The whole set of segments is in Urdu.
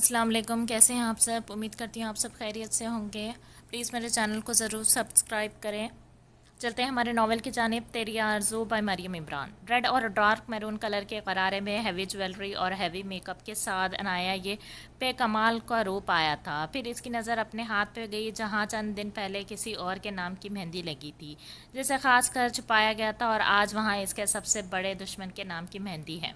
السلام علیکم، کیسے ہیں آپ سب؟ امید کرتی ہوں آپ سب خیریت سے ہوں گے۔ پلیز میرے چینل کو ضرور سبسکرائب کریں۔ چلتے ہیں ہمارے ناول کی جانب، تیری آرزو بائی مریم عمران۔ ریڈ اور ڈارک میرون کلر کے غرارے میں ہیوی جویلری اور ہیوی میک اپ کے ساتھ انایا یہ بے کمال کا روپ آیا تھا۔ پھر اس کی نظر اپنے ہاتھ پہ گئی جہاں چند دن پہلے کسی اور کے نام کی مہندی لگی تھی، جسے خاص کر چھپایا گیا تھا، اور آج وہاں اس کے سب سے بڑے دشمن کے نام کی مہندی ہے۔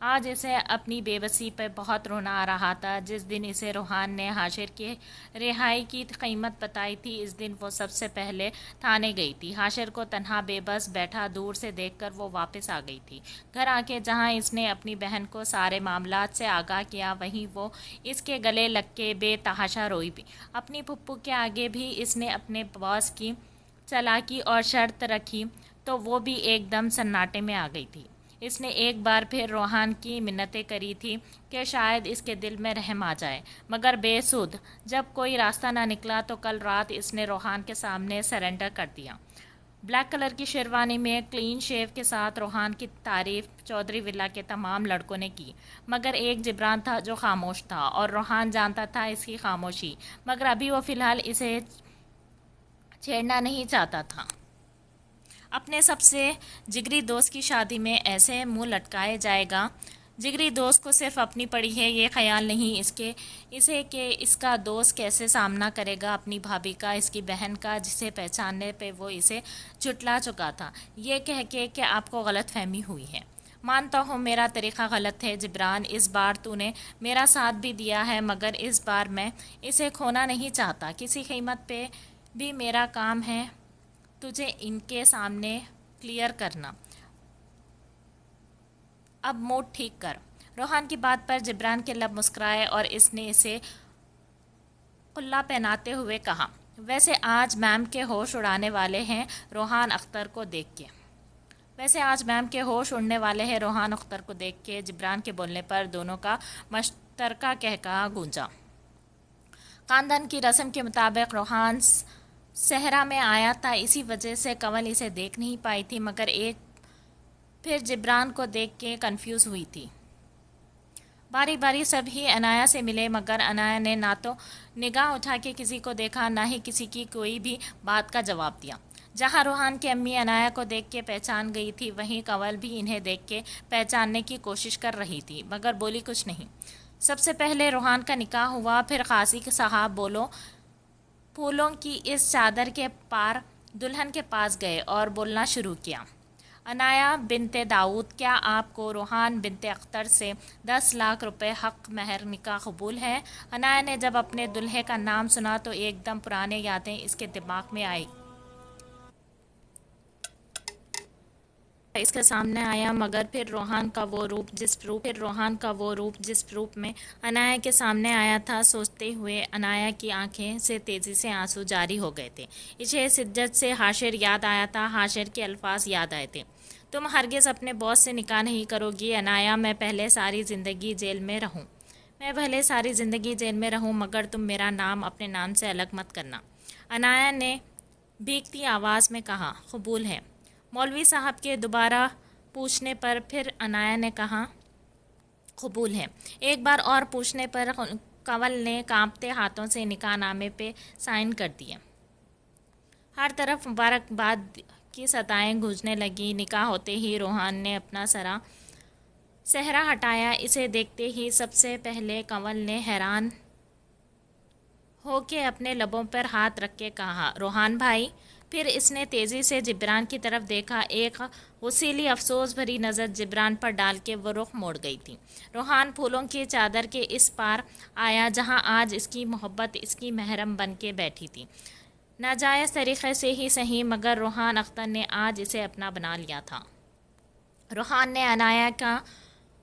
آج اسے اپنی بے بسی پہ بہت رونا آ رہا تھا۔ جس دن اسے روحان نے حاشر کی رہائی کی قیمت بتائی تھی، اس دن وہ سب سے پہلے تھانے گئی تھی۔ حاشر کو تنہا بے بس بیٹھا دور سے دیکھ کر وہ واپس آ گئی تھی گھر آ کے، جہاں اس نے اپنی بہن کو سارے معاملات سے آگاہ کیا۔ وہیں وہ اس کے گلے لگ کے بے تحاشا روئی بھی۔ اپنی پھپھو کے آگے بھی اس نے اپنے باس کی چالاکی اور شرط رکھی تو وہ بھی ایک دم سناٹے میں آ گئی تھی۔ اس نے ایک بار پھر روحان کی منتیں کری تھی کہ شاید اس کے دل میں رحم آ جائے، مگر بے سود۔ جب کوئی راستہ نہ نکلا تو کل رات اس نے روحان کے سامنے سرنڈر کر دیا۔ بلیک کلر کی شیروانی میں کلین شیو کے ساتھ روحان کی تعریف چودھری ولا کے تمام لڑکوں نے کی، مگر ایک جبران تھا جو خاموش تھا، اور روحان جانتا تھا اس کی خاموشی، مگر ابھی وہ فی الحال اسے چھیڑنا نہیں چاہتا تھا۔ اپنے سب سے جگری دوست کی شادی میں ایسے منہ لٹکائے جائے گا؟ جگری دوست کو صرف اپنی پڑی ہے یہ خیال نہیں اسے کہ اس کا دوست کیسے سامنا کرے گا اپنی بھابھی کا، اس کی بہن کا، جسے پہچاننے پہ وہ اسے جھٹلا چکا تھا، یہ کہہ کے کہ آپ کو غلط فہمی ہوئی ہے۔ مانتا ہوں میرا طریقہ غلط ہے جبران، اس بار تو نے میرا ساتھ بھی دیا ہے، مگر اس بار میں اسے کھونا نہیں چاہتا کسی قیمت پہ بھی۔ میرا کام ہے تجھے ان کے سامنے کلیئر کرنا۔ اب موڈ ٹھیک کر۔ روحان کی بات پر جبران کے لب مسکرائے اور اس نے اسے قلہ پہناتے ہوئے کہا، ویسے آج میم کے ہوش اڑانے والے ہیں روحان اختر کو دیکھ کے۔ روحان اختر کو دیکھ کے جبران کے بولنے پر دونوں کا مشترکہ قہقہہ گونجا۔ خاندان کی رسم کے مطابق روحان صحرا میں آیا تھا، اسی وجہ سے کنول اسے دیکھ نہیں پائی تھی، مگر ایک پھر جبران کو دیکھ کے کنفیوز ہوئی تھی۔ باری باری سب ہی انایا سے ملے، مگر انایا نے نہ تو نگاہ اٹھا کے کسی کو دیکھا، نہ ہی کسی کی کوئی بھی بات کا جواب دیا۔ جہاں روحان کی امی انایا کو دیکھ کے پہچان گئی تھی، وہیں کنول بھی انہیں دیکھ کے پہچاننے کی کوشش کر رہی تھی، مگر بولی کچھ نہیں۔ سب سے پہلے روحان کا نکاح ہوا، پھر قاضی صاحب بولو پھولوں کی اس چادر کے پار دلہن کے پاس گئے اور بولنا شروع کیا، انایا بنت داؤد، کیا آپ کو روحان بنت اختر سے 10 لاکھ روپے حق مہر نکاح قبول ہے؟ انایا نے جب اپنے دلہے کا نام سنا تو ایک دم پرانی یادیں اس کے دماغ میں آئی۔ اس کے سامنے آیا، مگر پھر روحان کا وہ روپ جس روپ میں انایا کے سامنے آیا تھا، سوچتے ہوئے انایا کی آنکھیں سے تیزی سے آنسو جاری ہو گئے تھے۔ اسے شدت سے حاشر یاد آیا تھا، حاشر کے الفاظ یاد آئے تھے، تم ہرگز اپنے باس سے نکاح نہیں کرو گی انایا، میں بھلے ساری زندگی جیل میں رہوں مگر تم میرا نام اپنے نام سے الگ مت کرنا۔ انایا نے بھیگتی آواز میں کہا، قبول ہے۔ مولوی صاحب کے دوبارہ پوچھنے پر پھر انایا نے کہا، قبول ہے۔ ایک بار اور پوچھنے پر کنول نے کانپتے ہاتھوں سے نکاح نامے پہ سائن کر دیے۔ ہر طرف مبارکباد کی صدائیں گونجنے لگیں۔ نکاح ہوتے ہی روحان نے اپنا صحرا ہٹایا۔ اسے دیکھتے ہی سب سے پہلے کنول نے حیران ہو کے اپنے لبوں پر ہاتھ رکھ کے کہا، روحان بھائی۔ پھر اس نے تیزی سے جبران کی طرف دیکھا، ایک غصیلی افسوس بھری نظر جبران پر ڈال کے وہ رخ موڑ گئی تھی۔ روحان پھولوں کی چادر کے اس پار آیا جہاں آج اس کی محبت اس کی محرم بن کے بیٹھی تھی، ناجائز طریقے سے ہی صحیح، مگر روحان اختر نے آج اسے اپنا بنا لیا تھا۔ روحان نے انایا کا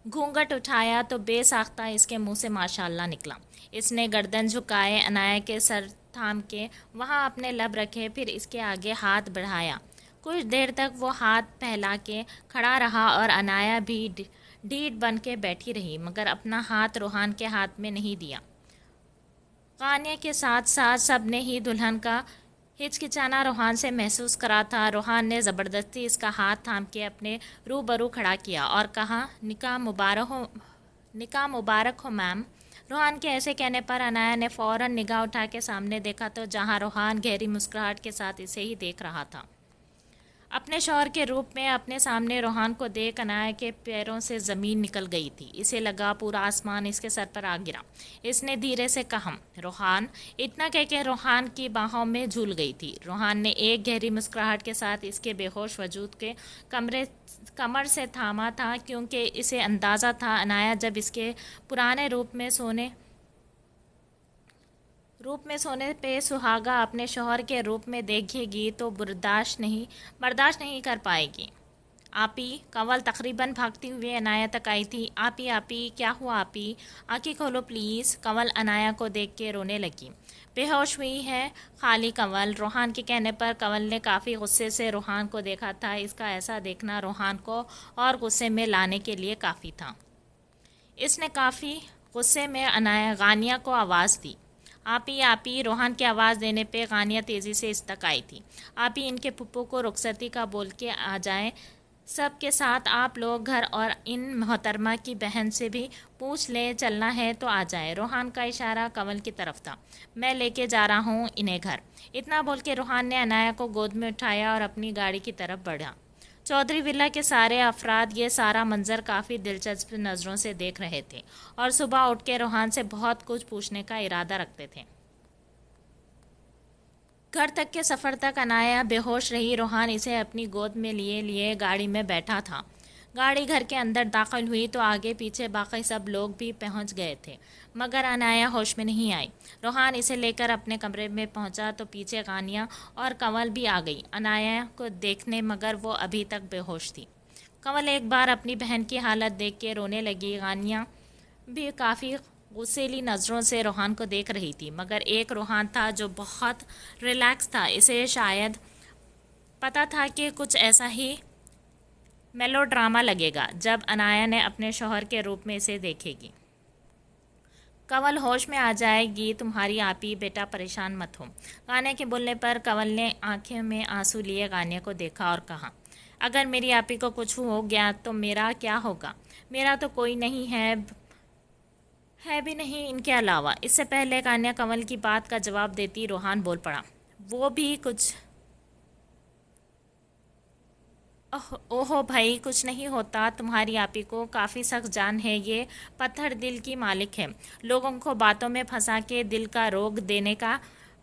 گھونگھٹ اٹھایا تو بے ساختہ اس کے منہ سے ماشاءاللہ نکلا۔ اس نے گردن جھکائے انایا کے سر تھام کے وہاں اپنے لب رکھے، پھر اس کے آگے ہاتھ بڑھایا۔ کچھ دیر تک وہ ہاتھ پھیلا کے کھڑا رہا اور انایا بھی ڈھیٹ بن کے بیٹھی رہی، مگر اپنا ہاتھ روحان کے ہاتھ میں نہیں دیا۔ قانع کے ساتھ ساتھ سب نے ہی دلہن کا ہچکچانا روحان سے محسوس کرا تھا۔ روحان نے زبردستی اس کا ہاتھ تھام کے اپنے روبرو کھڑا کیا اور کہا، نکاح مبارک ہو میم۔ روحان کے ایسے کہنے پر عنایا نے فوراً نگاہ اٹھا کے سامنے دیکھا تو جہاں روحان گہری مسکراہٹ کے ساتھ اسے ہی دیکھ رہا تھا۔ اپنے شوہر کے روپ میں اپنے سامنے روحان کو دیکھ عنایا کے پیروں سے زمین نکل گئی تھی۔ اسے لگا پورا آسمان اس کے سر پر آ گرا۔ اس نے دھیرے سے کہا، روحان، اتنا کہہ کے روحان کی باہوں میں جھول گئی تھی۔ روحان نے ایک گہری مسکراہٹ کے ساتھ اس کے بے ہوش وجود کے کمر سے تھاما تھا، کیونکہ اسے اندازہ تھا عنایا جب اس کے پرانے روپ میں سونے پہ سہاگا اپنے شوہر کے روپ میں دیکھے گی تو برداشت نہیں کر پائے گی۔ آپی، کنول تقریباً بھاگتی ہوئی عنایا تک آئی تھی۔ آپی، کیا ہوا آپی؟ آنکھیں کھولو پلیز۔ کنول عنایا کو دیکھ کے رونے لگی۔ بے ہوش ہوئی ہے خالی کنول۔ روحان کے کہنے پر کنول نے کافی غصے سے روحان کو دیکھا تھا۔ اس کا ایسا دیکھنا روحان کو اور غصے میں لانے کے لیے کافی تھا۔ اس نے کافی غصے میں غانیہ کو آواز دی۔ آپی، روحان کی آواز دینے پہ غانیہ تیزی سے اس تک آئی تھی۔ آپی، ان کے پھپھو کو رخصتی کا بول کے آ جائیں، سب کے ساتھ آپ لوگ گھر، اور ان محترمہ کی بہن سے بھی پوچھ لیں، چلنا ہے تو آ جائیں۔ روحان کا اشارہ کنول کی طرف تھا۔ میں لے کے جا رہا ہوں انہیں گھر۔ اتنا بول کے روحان نے عنایا کو گود میں اٹھایا اور اپنی گاڑی کی طرف بڑھا۔ چودھری ولا کے سارے افراد یہ سارا منظر کافی دلچسپ نظروں سے دیکھ رہے تھے اور صبح اٹھ کے روحان سے بہت کچھ پوچھنے کا ارادہ رکھتے تھے۔ گھر تک کے سفر تک عنایا بے ہوش رہی۔ روحان اسے اپنی گود میں لیے گاڑی میں بیٹھا تھا۔ گاڑی گھر کے اندر داخل ہوئی تو آگے پیچھے باقی سب لوگ بھی پہنچ گئے تھے، مگر عنایا ہوش میں نہیں آئی۔ روحان اسے لے کر اپنے کمرے میں پہنچا تو پیچھے غانیہ اور کنول بھی آ گئی عنایا کو دیکھنے، مگر وہ ابھی تک بے ہوش تھی۔ کنول ایک بار اپنی بہن کی حالت دیکھ کے رونے لگی۔ غانیہ بھی کافی غصیلی نظروں سے روحان کو دیکھ رہی تھی، مگر ایک روحان تھا جو بہت ریلیکس تھا۔ اسے شاید پتا تھا کہ کچھ ایسا ہی میلو ڈرامہ لگے گا جب عنایا نے اپنے شوہر کے روپ میں اسے دیکھے گی۔ کنول ہوش میں آ جائے گی تمہاری آپی، بیٹا پریشان مت ہو۔ غانیہ کے بولنے پر کنول نے آنکھوں میں آنسو لیے غانیہ کو دیکھا اور کہا، اگر میری آپی کو کچھ ہو گیا تو میرا کیا ہوگا؟ میرا تو کوئی نہیں ہے بھی نہیں ان کے علاوہ۔ اس سے پہلے غانیہ کنول کی بات کا جواب دیتی روحان بول پڑا، وہ بھی کچھ اوہو بھائی، کچھ نہیں ہوتا تمہاری آپی کو، کافی سخت جان ہے، یہ پتھر دل کی مالک ہے، لوگوں کو باتوں میں پھنسا کے دل کا روگ دینے کا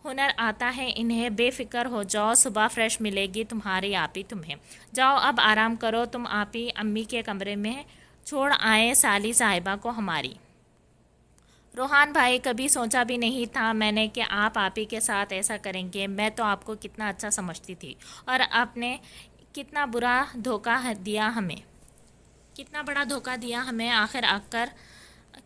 ہنر آتا ہے انہیں۔ بے فکر ہو جاؤ، صبح فریش ملے گی تمہاری آپی تمہیں۔ جاؤ اب آرام کرو، تم آپی امی کے کمرے میں چھوڑ آئے سالی صاحبہ کو ہماری۔ روحان بھائی، کبھی سوچا بھی نہیں تھا میں نے کہ آپ آپی کے ساتھ ایسا کریں گے۔ میں تو آپ کو کتنا اچھا سمجھتی تھی، اور آپ نے کتنا بڑا دھوکہ دیا ہمیں۔ آخر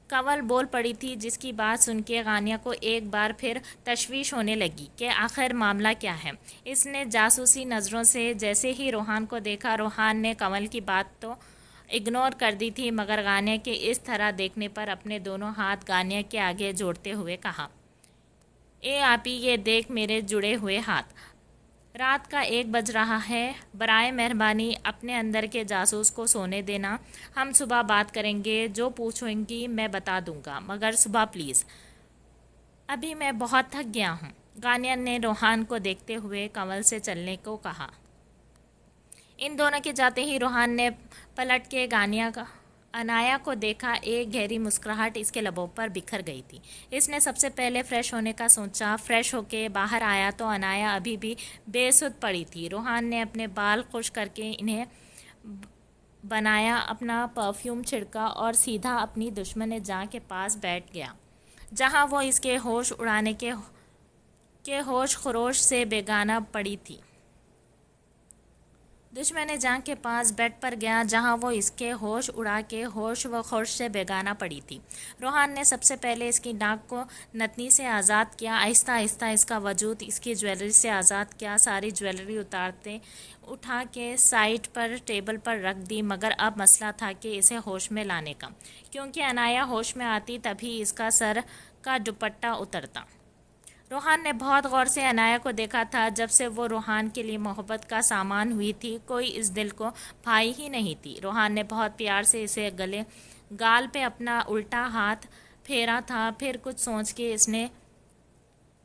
کنول بول پڑی تھی، جس کی بات سن کے غانیہ کو ایک بار پھر تشویش ہونے لگی کہ آخر معاملہ کیا ہے۔ اس نے جاسوسی نظروں سے جیسے ہی روحان کو دیکھا، روحان نے کنول کی بات تو اگنور کر دی تھی، مگر غانیہ کے اس طرح دیکھنے پر اپنے دونوں ہاتھ غانیہ کے آگے جوڑتے ہوئے کہا، اے آپی، یہ دیکھ میرے جڑے ہوئے ہاتھ۔ رات کا 1 بج رہا ہے، برائے مہربانی اپنے اندر کے جاسوس کو سونے دینا، ہم صبح بات کریں گے، جو پوچھیں گی میں بتا دوں گا، مگر صبح پلیز، ابھی میں بہت تھک گیا ہوں۔ غانیہ نے روحان کو دیکھتے ہوئے کنول سے چلنے کو کہا۔ ان دونوں کے جاتے ہی روحان نے پلٹ کے عنایا کو دیکھا۔ ایک گہری مسکراہٹ اس کے لبوں پر بکھر گئی تھی۔ اس نے سب سے پہلے فریش ہونے کا سوچا۔ فریش ہو کے باہر آیا تو عنایا ابھی بھی بے سدھ پڑی تھی۔ روحان نے اپنے بال خشک کر کے انہیں بنایا، اپنا پرفیوم چھڑکا اور سیدھا اپنی دشمن جاں کے پاس بیٹھ گیا، جہاں وہ اس کے ہوش اڑانے کے ہوش خروش سے بیگانہ پڑی تھی۔ دشمن جاں کے پاس بیڈ پر گیا، جہاں وہ اس کے ہوش اڑا کے ہوش و خرش سے بیگانہ پڑی تھی۔ روحان نے سب سے پہلے اس کی ناک کو نتنی سے آزاد کیا، آہستہ آہستہ اس کا وجود اس کی جویلری سے آزاد کیا، ساری جویلری اٹھا کے سائڈ پر ٹیبل پر رکھ دی، مگر اب مسئلہ تھا کہ اسے ہوش میں لانے کا، کیونکہ عنایا ہوش میں آتی تبھی اس کا سر کا دوپٹہ اترتا۔ روحان نے بہت غور سے عنایا کو دیکھا تھا۔ جب سے وہ روحان کے لیے محبت کا سامان ہوئی تھی، کوئی اس دل کو بھائی ہی نہیں تھی۔ روحان نے بہت پیار سے اسے گال پہ اپنا الٹا ہاتھ پھیرا تھا، پھر کچھ سوچ کے اس نے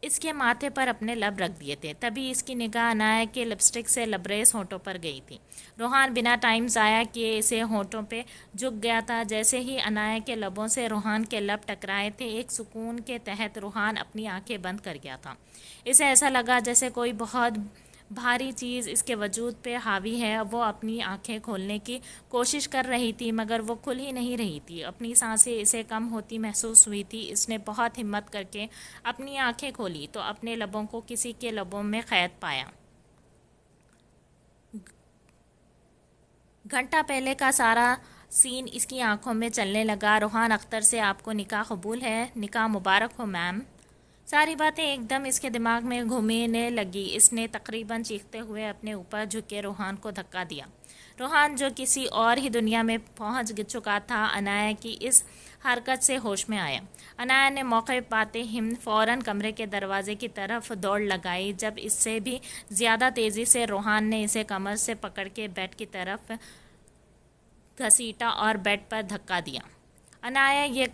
اس کے ماتھے پر اپنے لب رکھ دیے تھے۔ تبھی اس کی نگاہ عنایہ کے لپسٹک سے لبریز ہونٹوں پر گئی تھی۔ روحان بنا ٹائم ضائع کیے اسے ہونٹوں پہ جھک گیا تھا۔ جیسے ہی عنایہ کے لبوں سے روحان کے لب ٹکرائے تھے، ایک سکون کے تحت روحان اپنی آنکھیں بند کر گیا تھا۔ اسے ایسا لگا جیسے کوئی بہت بھاری چیز اس کے وجود پہ حاوی ہے۔ وہ اپنی آنکھیں کھولنے کی کوشش کر رہی تھی مگر وہ کھل ہی نہیں رہی تھی۔ اپنی سانسیں اسے کم ہوتی محسوس ہوئی تھی۔ اس نے بہت ہمت کر کے اپنی آنکھیں کھولی تو اپنے لبوں کو کسی کے لبوں میں قید پایا۔ گھنٹہ پہلے کا سارا سین اس کی آنکھوں میں چلنے لگا۔ روحان اختر سے آپ کو نکاح قبول ہے؟ نکاح مبارک ہو میم۔ ساری باتیں ایک دم اس کے دماغ میں گھومنے لگی۔ اس نے تقریباً چیختے ہوئے اپنے اوپر جھکے روحان کو دھکا دیا۔ روحان جو کسی اور ہی دنیا میں پہنچ چکا تھا، عنایہ کی اس حرکت سے ہوش میں آیا۔ عنایہ نے موقع پاتے ہی فوراً کمرے کے دروازے کی طرف دوڑ لگائی۔ جب اس سے بھی زیادہ تیزی سے روحان نے اسے کمر سے پکڑ کے بیڈ کی طرف گھسیٹا اور بیڈ پر دھکا دیا۔ عنایہ یہ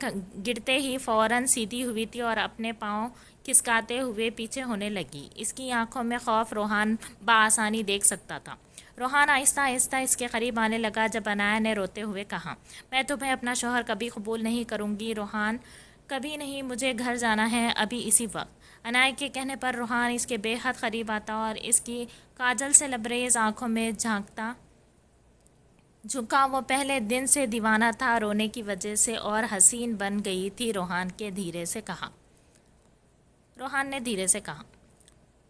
گرتے ہی فوراً سیدھی ہوئی تھی اور اپنے پاؤں کھسکاتے ہوئے پیچھے ہونے لگی۔ اس کی آنکھوں میں خوف روحان بآسانی دیکھ سکتا تھا۔ روحان آہستہ آہستہ اس کے قریب آنے لگا۔ جب عنایہ نے روتے ہوئے کہا، میں تمہیں اپنا شوہر کبھی قبول نہیں کروں گی روحان، کبھی نہیں، مجھے گھر جانا ہے ابھی اسی وقت۔ عنایہ کے کہنے پر روحان اس کے بے حد قریب آتا اور اس کی کاجل سے لبریز آنکھوں میں جھانکتا جھکا۔ وہ پہلے دن سے دیوانہ تھا رونے کی وجہ سے اور حسین بن گئی تھی۔ روحان نے دھیرے سے کہا،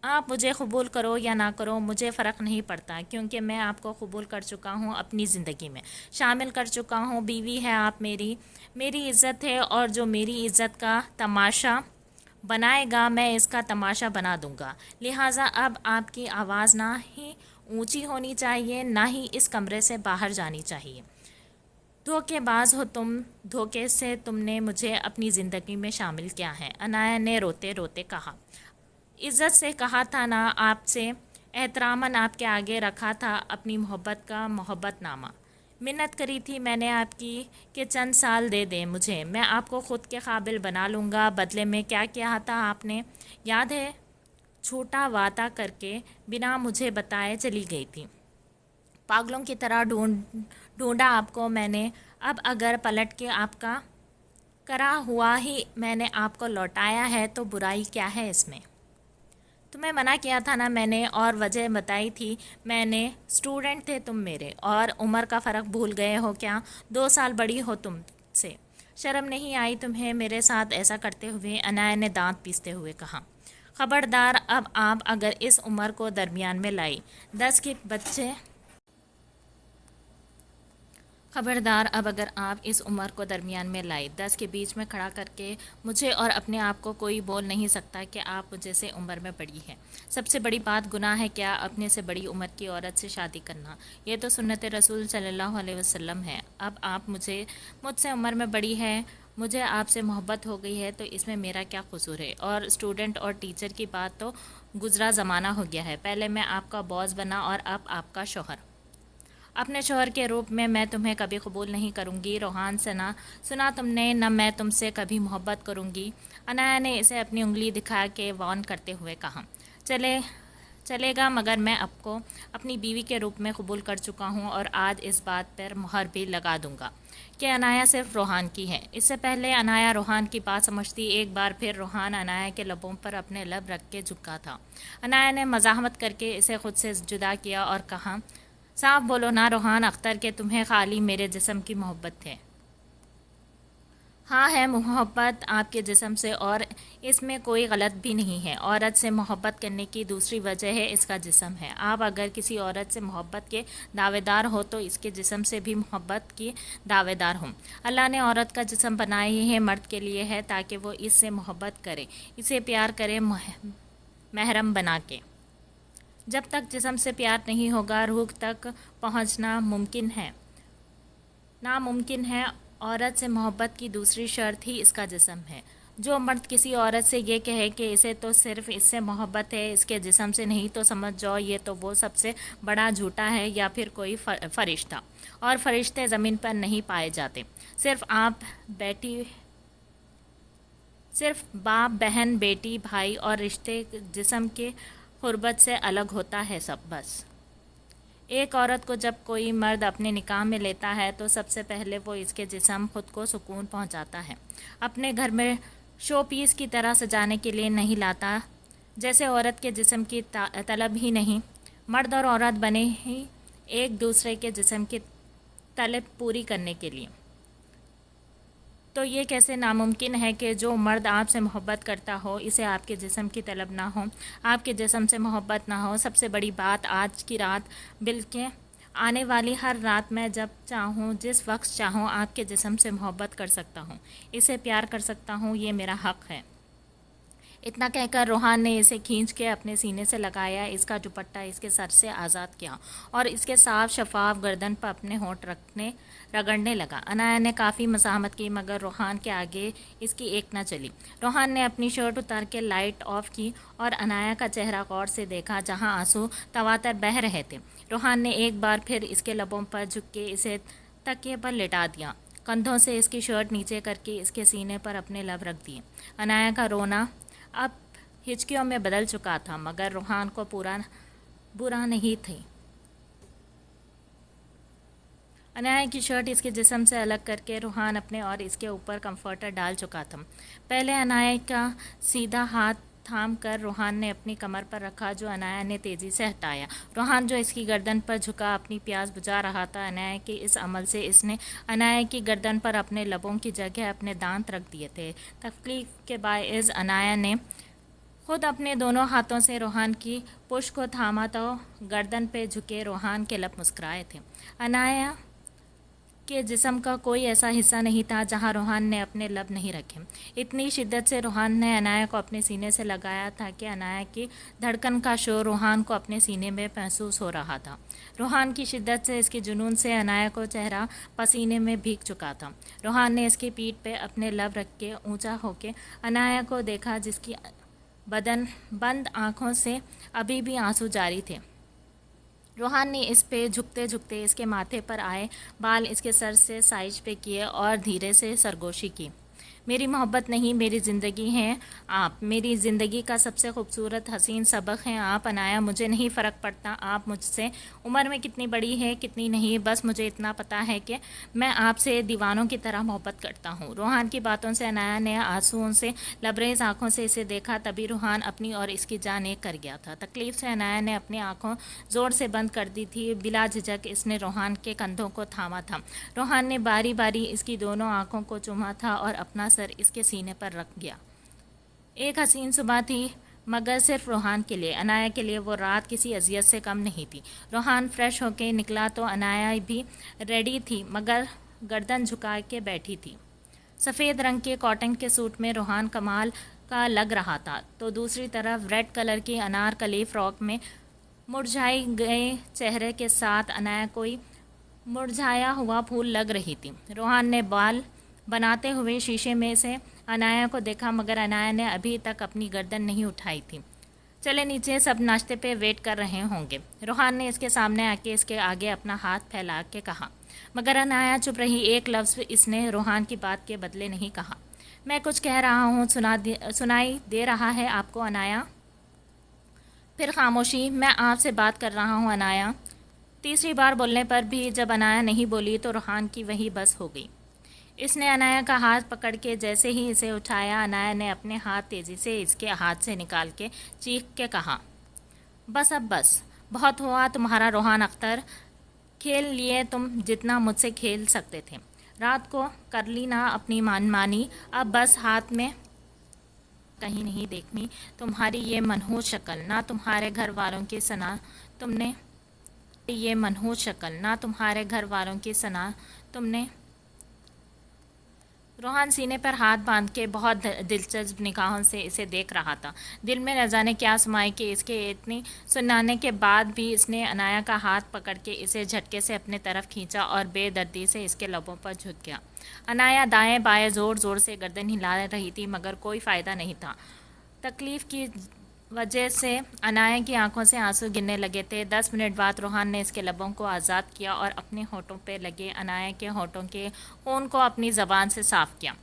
آپ مجھے قبول کرو یا نہ کرو مجھے فرق نہیں پڑتا، کیونکہ میں آپ کو قبول کر چکا ہوں، اپنی زندگی میں شامل کر چکا ہوں۔ بیوی ہے آپ میری عزت ہے، اور جو میری عزت کا تماشا بنائے گا میں اس کا تماشا بنا دوں گا۔ لہٰذا اب آپ کی آواز نہ ہی اونچی ہونی چاہیے، نہ ہی اس کمرے سے باہر جانی چاہیے۔ دھوکے باز ہو تم، دھوکے سے تم نے مجھے اپنی زندگی میں شامل کیا ہے، عنایہ نے روتے روتے کہا۔ عزت سے کہا تھا نا آپ سے، احتراماً آپ کے آگے رکھا تھا اپنی محبت کا محبت نامہ۔ منت کری تھی میں نے آپ کی کہ چند سال دے دیں مجھے، میں آپ کو خود کے قابل بنا لوں گا۔ بدلے میں کیا کیا تھا آپ نے، یاد ہے؟ جھوٹا وعدہ کر کے بنا مجھے بتائے چلی گئی تھی۔ پاگلوں کی طرح ڈھونڈا آپ کو میں نے، اب اگر پلٹ کے آپ کا کرا ہوا ہی میں نے آپ کو لوٹایا ہے تو برائی کیا ہے اس میں؟ تمہیں منع کیا تھا نا میں نے، اور وجہ بتائی تھی میں نے، اسٹوڈنٹ تھے تم میرے، اور عمر کا فرق بھول گئے ہو کیا؟ 2 سال بڑی ہو تم سے، شرم نہیں آئی تمہیں میرے ساتھ ایسا کرتے ہوئے؟ عنایہ نے دانت پیستے ہوئے کہا۔ خبردار اب آپ اگر اس عمر کو درمیان میں لائی 10 کے بچے خبردار اب اگر آپ اس عمر کو درمیان میں لائی 10 کے بیچ میں کھڑا کر کے مجھے اور اپنے آپ کو کوئی بول نہیں سکتا کہ آپ مجھے سے عمر میں بڑی ہیں۔ سب سے بڑی بات گناہ ہے کیا اپنے سے بڑی عمر کی عورت سے شادی کرنا؟ یہ تو سنت رسول صلی اللہ علیہ وسلم ہے۔ اب آپ مجھ سے عمر میں بڑی ہے، مجھے آپ سے محبت ہو گئی ہے تو اس میں میرا کیا قصور ہے؟ اور اسٹوڈنٹ اور ٹیچر کی بات تو گزرا زمانہ ہو گیا ہے۔ پہلے میں آپ کا باس بنا اور اب آپ کا شوہر۔ اپنے شوہر کے روپ میں تمہیں کبھی قبول نہیں کروں گی روحان، سنا تم نے، نہ میں تم سے کبھی محبت کروں گی۔ عنایہ نے اسے اپنی انگلی دکھا کے وارن کرتے ہوئے کہا، چلے گا مگر میں آپ کو اپنی بیوی کے روپ میں قبول کر چکا ہوں، اور آج اس بات پر مہر بھی لگا دوں گا کہ عنایہ صرف روحان کی ہے۔ اس سے پہلے عنایہ روحان کی بات سمجھتی، ایک بار پھر روحان عنایہ کے لبوں پر اپنے لب رکھ کے جھکا تھا۔ عنایہ نے مزاحمت کر کے اسے خود سے جدا کیا اور کہا، صاف بولو نا روحان اختر کہ تمہیں خالی میرے جسم کی محبت ہے۔ ہاں ہے محبت آپ کے جسم سے، اور اس میں کوئی غلط بھی نہیں ہے۔ عورت سے محبت کرنے کی دوسری وجہ ہے اس کا جسم ہے۔ آپ اگر کسی عورت سے محبت کے دعوے دار ہو تو اس کے جسم سے بھی محبت کی دعوے دار ہوں۔ اللہ نے عورت کا جسم بنایا ہی ہے مرد کے لیے ہے تاکہ وہ اس سے محبت کرے، اسے پیار کرے محرم بنا کے۔ جب تک جسم سے پیار نہیں ہوگا روح تک پہنچنا ناممکن ہے۔ عورت سے محبت کی دوسری شرط ہی اس کا جسم ہے۔ جو مرد کسی عورت سے یہ کہے کہ اسے تو صرف اس سے محبت ہے اس کے جسم سے نہیں، تو سمجھ جاؤ یہ تو وہ سب سے بڑا جھوٹا ہے یا پھر کوئی فرشتہ، اور فرشتے زمین پر نہیں پائے جاتے، صرف آپ صرف باپ، بہن، بیٹی، بھائی اور رشتے جسم کے قربت سے الگ ہوتا ہے سب بس۔ ایک عورت کو جب کوئی مرد اپنے نکاح میں لیتا ہے تو سب سے پہلے وہ اس کے جسم خود کو سکون پہنچاتا ہے، اپنے گھر میں شو پیس کی طرح سجانے کے لیے نہیں لاتا، جیسے عورت کے جسم کی طلب ہی نہیں۔ مرد اور عورت بنے ہی ایک دوسرے کے جسم کی طلب پوری کرنے کے لیے۔ تو یہ کیسے ناممکن ہے کہ جو مرد آپ سے محبت کرتا ہو اسے آپ کے جسم کی طلب نہ ہو، آپ کے جسم سے محبت نہ ہو؟ سب سے بڑی بات، آج کی رات بلکہ آنے والی ہر رات میں جب چاہوں، جس وقت چاہوں آپ کے جسم سے محبت کر سکتا ہوں، اسے پیار کر سکتا ہوں، یہ میرا حق ہے۔ اتنا کہہ کر روحان نے اسے کھینچ کے اپنے سینے سے لگایا، اس کا دوپٹہ اس کے سر سے آزاد کیا اور اس کے صاف شفاف گردن پر اپنے ہونٹ رگڑنے لگا۔ عنایا نے کافی مزاحمت کی مگر روحان کے آگے اس کی ایک نہ چلی۔ روحان نے اپنی شرٹ اتار کے لائٹ آف کی اور عنایا کا چہرہ غور سے دیکھا جہاں آنسو تواتر بہہ رہے تھے۔ روحان نے ایک بار پھر اس کے لبوں پر جھک کے اسے تکیے پر لٹا دیا، کندھوں سے اس کی شرٹ نیچے کر کے اس کے سینے پر اپنے لب رکھ دیے۔ عنایا کا رونا اب ہچکیوں میں بدل چکا تھا مگر روحان کو برا نہیں تھی۔ عنایا کی شرٹ اس کے جسم سے الگ کر کے روحان اپنے اور اس کے اوپر کمفرٹر ڈال چکا تھا۔ پہلے عنایا کا سیدھا ہاتھ تھام کر روحان نے اپنی کمر پر رکھا جو عنایا نے تیزی سے ہٹایا۔ روحان جو اس کی گردن پر جھکا اپنی پیاس بجھا رہا تھا، عنایا کے اس عمل سے اس نے عنایا کی گردن پر اپنے لبوں کی جگہ اپنے دانت رکھ دیے تھے۔ تکلیف کے باعث عنایا نے خود اپنے دونوں ہاتھوں سے روحان کی پشت کو تھاما تو گردن پہ جھکے روحان کے لب مسکرائے تھے۔ عنایا کے جسم کا کوئی ایسا حصہ نہیں تھا جہاں روحان نے اپنے لب نہیں رکھے۔ اتنی شدت سے روحان نے عنایا کو اپنے سینے سے لگایا تھا کہ عنایا کی دھڑکن کا شور روحان کو اپنے سینے میں محسوس ہو رہا تھا۔ روحان کی شدت سے، اس کے جنون سے عنایا کو چہرہ پسینے میں بھیگ چکا تھا۔ روحان نے اس کی پیٹھ پہ اپنے لب رکھ کے اونچا ہو کے عنایا کو دیکھا جس کی بند آنکھوں سے ابھی بھی آنسو جاری تھے۔ روحان نے اس پہ جھکتے جھکتے اس کے ماتھے پر آئے بال اس کے سر سے سائج پہ کیے اور دھیرے سے سرگوشی کی۔ میری محبت نہیں، میری زندگی ہیں آپ، میری زندگی کا سب سے خوبصورت حسین سبق ہیں آپ۔ عنایا مجھے نہیں فرق پڑتا آپ مجھ سے عمر میں کتنی بڑی ہے کتنی نہیں، بس مجھے اتنا پتا ہے کہ میں آپ سے دیوانوں کی طرح محبت کرتا ہوں۔ روحان کی باتوں سے عنایا نے آنسوؤں سے لبریز آنکھوں سے اسے دیکھا، تبھی روحان اپنی اور اس کی جان ایک کر گیا تھا۔ تکلیف سے عنایا نے اپنی آنکھوں زور سے بند کر دی تھی، بلا جھجک اس نے روحان کے کندھوں کو تھاما تھا۔ روحان نے باری باری اس کی دونوں آنکھوں کو چوما تھا اور اپنا سر اس کے سینے پر رکھ گیا۔ ایک حسین صبح تھی مگر صرف روحان کے لیے، عنایا کے لیے وہ رات کسی اذیت سے کم نہیں تھی۔ روحان فریش ہو کے نکلا تو عنایا بھی ریڈی تھی مگر گردن جھکا کے بیٹھی تھی۔ سفید رنگ کے کاٹن کے سوٹ میں روحان کمال کا لگ رہا تھا تو دوسری طرف ریڈ کلر کی انارکلی فراک میں مرجھائی گئے چہرے کے ساتھ عنایا کوئی مرجھایا ہوا پھول لگ رہی تھی۔ روحان نے بال بناتے ہوئے شیشے میں سے عنایا کو دیکھا مگر عنایا نے ابھی تک اپنی گردن نہیں اٹھائی تھی۔ چلے نیچے، سب ناشتے پہ ویٹ کر رہے ہوں گے، روحان نے اس کے سامنے آ کے اس کے آگے اپنا ہاتھ پھیلا کے کہا مگر عنایا چپ رہی، ایک لفظ اس نے روحان کی بات کے بدلے نہیں کہا۔ میں کچھ کہہ رہا ہوں، سنائی دے رہا ہے آپ کو عنایا؟ پھر خاموشی۔ میں آپ سے بات کر رہا ہوں عنایا۔ تیسری بار بولنے پر بھی جب عنایا نہیں بولی تو روحان کی وہی بس ہو گئی۔ اس نے عنایا کا ہاتھ پکڑ کے جیسے ہی اسے اٹھایا، عنایا نے اپنے ہاتھ تیزی سے اس کے ہاتھ سے نکال کے چیخ کے کہا بس اب بس، بہت ہوا تمہارا روحان اختر، کھیل لیے تم جتنا مجھ سے کھیل سکتے تھے، رات کو کر لی نا اپنی مانی، اب بس ہاتھ میں کہیں نہیں دیکھنی تمہاری یہ منحوس شکل، نہ تمہارے گھر والوں کی سنا تم نے یہ منحوس شکل، نہ تمہارے گھر والوں کی سنا تم نے۔ روحان سینے پر ہاتھ باندھ کے بہت دلچسپ نگاہوں سے اسے دیکھ رہا تھا، دل میں نہ جانے کیا سمائے کہ اس کے اتنی سنانے کے بعد بھی اس نے عنایا کا ہاتھ پکڑ کے اسے جھٹکے سے اپنے طرف کھینچا اور بے دردی سے اس کے لبوں پر جھک گیا۔ عنایا دائیں بائیں زور زور سے گردن ہلا رہی تھی مگر کوئی فائدہ نہیں تھا۔ تکلیف کی وجہ سے عنایا کی آنکھوں سے آنسو گرنے لگے تھے۔ 10 منٹ بعد روحان نے اس کے لبوں کو آزاد کیا اور اپنے ہونٹوں پہ لگے عنایا کے ہونٹوں کے خون کو اپنی زبان سے صاف کیا۔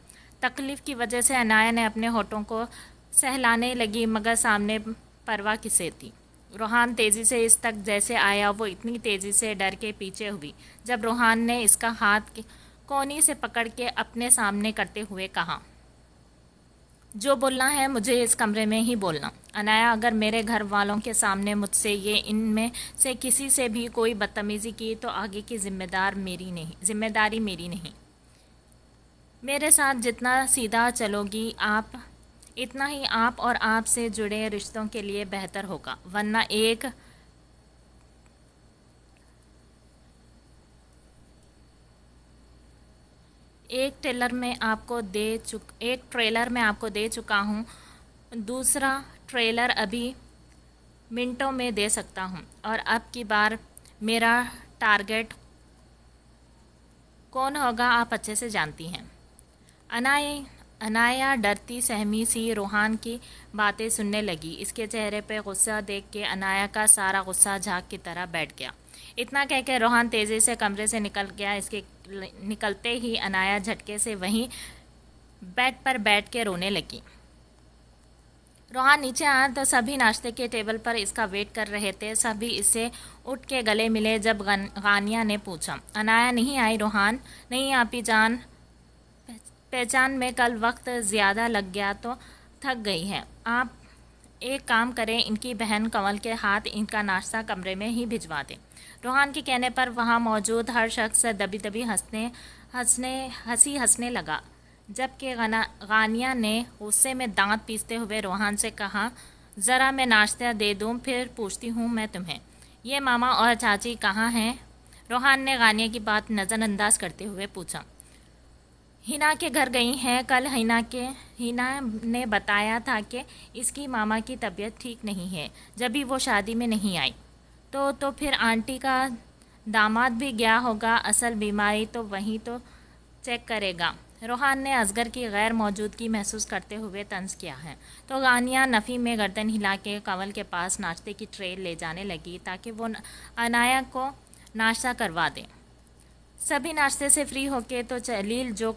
تکلیف کی وجہ سے عنایا نے اپنے ہونٹوں کو سہلانے لگی، مگر سامنے پرواہ کسے تھی؟ روحان تیزی سے اس تک جیسے آیا، وہ اتنی تیزی سے ڈر کے پیچھے ہوئی جب روحان نے اس کا ہاتھ کونی سے پکڑ کے اپنے سامنے کرتے ہوئے کہا، جو بولنا ہے مجھے اس کمرے میں ہی بولنا۔ عنایا، اگر میرے گھر والوں کے سامنے مجھ سے ان میں سے کسی سے بھی کوئی بدتمیزی کی تو آگے کی ذمہ داری میری نہیں۔ میرے ساتھ جتنا سیدھا چلو گی آپ، اتنا ہی آپ اور آپ سے جڑے رشتوں کے لیے بہتر ہوگا، ورنہ ایک ٹریلر میں آپ کو دے چکا ہوں، دوسرا ٹریلر ابھی منٹوں میں دے سکتا ہوں، اور اب کی بار میرا ٹارگٹ کون ہوگا آپ اچھے سے جانتی ہیں۔ عنایا ڈرتی سہمی سی روحان کی باتیں سننے لگی۔ اس کے چہرے پہ غصہ دیکھ کے عنایا کا سارا غصہ جھاگ کی طرح بیٹھ گیا۔ اتنا کہہ کے روحان تیزی سے کمرے سے نکل گیا۔ اس کے نکلتے ہی عنایا جھٹکے سے وہیں بیڈ پر بیٹھ کے رونے لگی۔ روحان نیچے آیا تو سبھی ناشتے کے ٹیبل پر اس کا ویٹ کر رہے تھے۔ سبھی اسے اٹھ کے گلے ملے جب غانیہ نے پوچھا، عنایا نہیں آئی روحان؟ نہیں آپی جان، پہچان میں کل وقت زیادہ لگ گیا تو تھک گئی ہے۔ آپ ایک کام کریں، ان کی بہن کنول کے ہاتھ ان کا ناشتہ کمرے میں ہی بھجوا دیں۔ روحان کے کہنے پر وہاں موجود ہر شخص دبی دبی ہنسنے لگا، جبکہ غانیہ نے غصے میں دانت پیستے ہوئے روحان سے کہا، ذرا میں ناشتہ دے دوں پھر پوچھتی ہوں میں تمہیں، یہ ماما اور چاچی کہاں ہیں؟ روحان نے غانیہ کی بات نظر انداز کرتے ہوئے پوچھا۔ ہینا کے گھر گئی ہیں، کل ہینا نے بتایا تھا کہ اس کی ماما کی طبیعت ٹھیک نہیں ہے، جبھی وہ شادی میں نہیں آئی۔ تو پھر آنٹی کا داماد بھی گیا ہوگا، اصل بیماری تو وہیں تو چیک کرے گا۔ روحان نے اصغر کی غیر موجودگی محسوس کرتے ہوئے طنز کیا ہے، تو غانیہ نفی میں گردن ہلا کے کنول کے پاس ناشتے کی ٹرے لے جانے لگی تاکہ وہ عنایا کو ناشتہ کروا دے۔ سبھی ناشتے سے فری ہو کے تو جلیل جو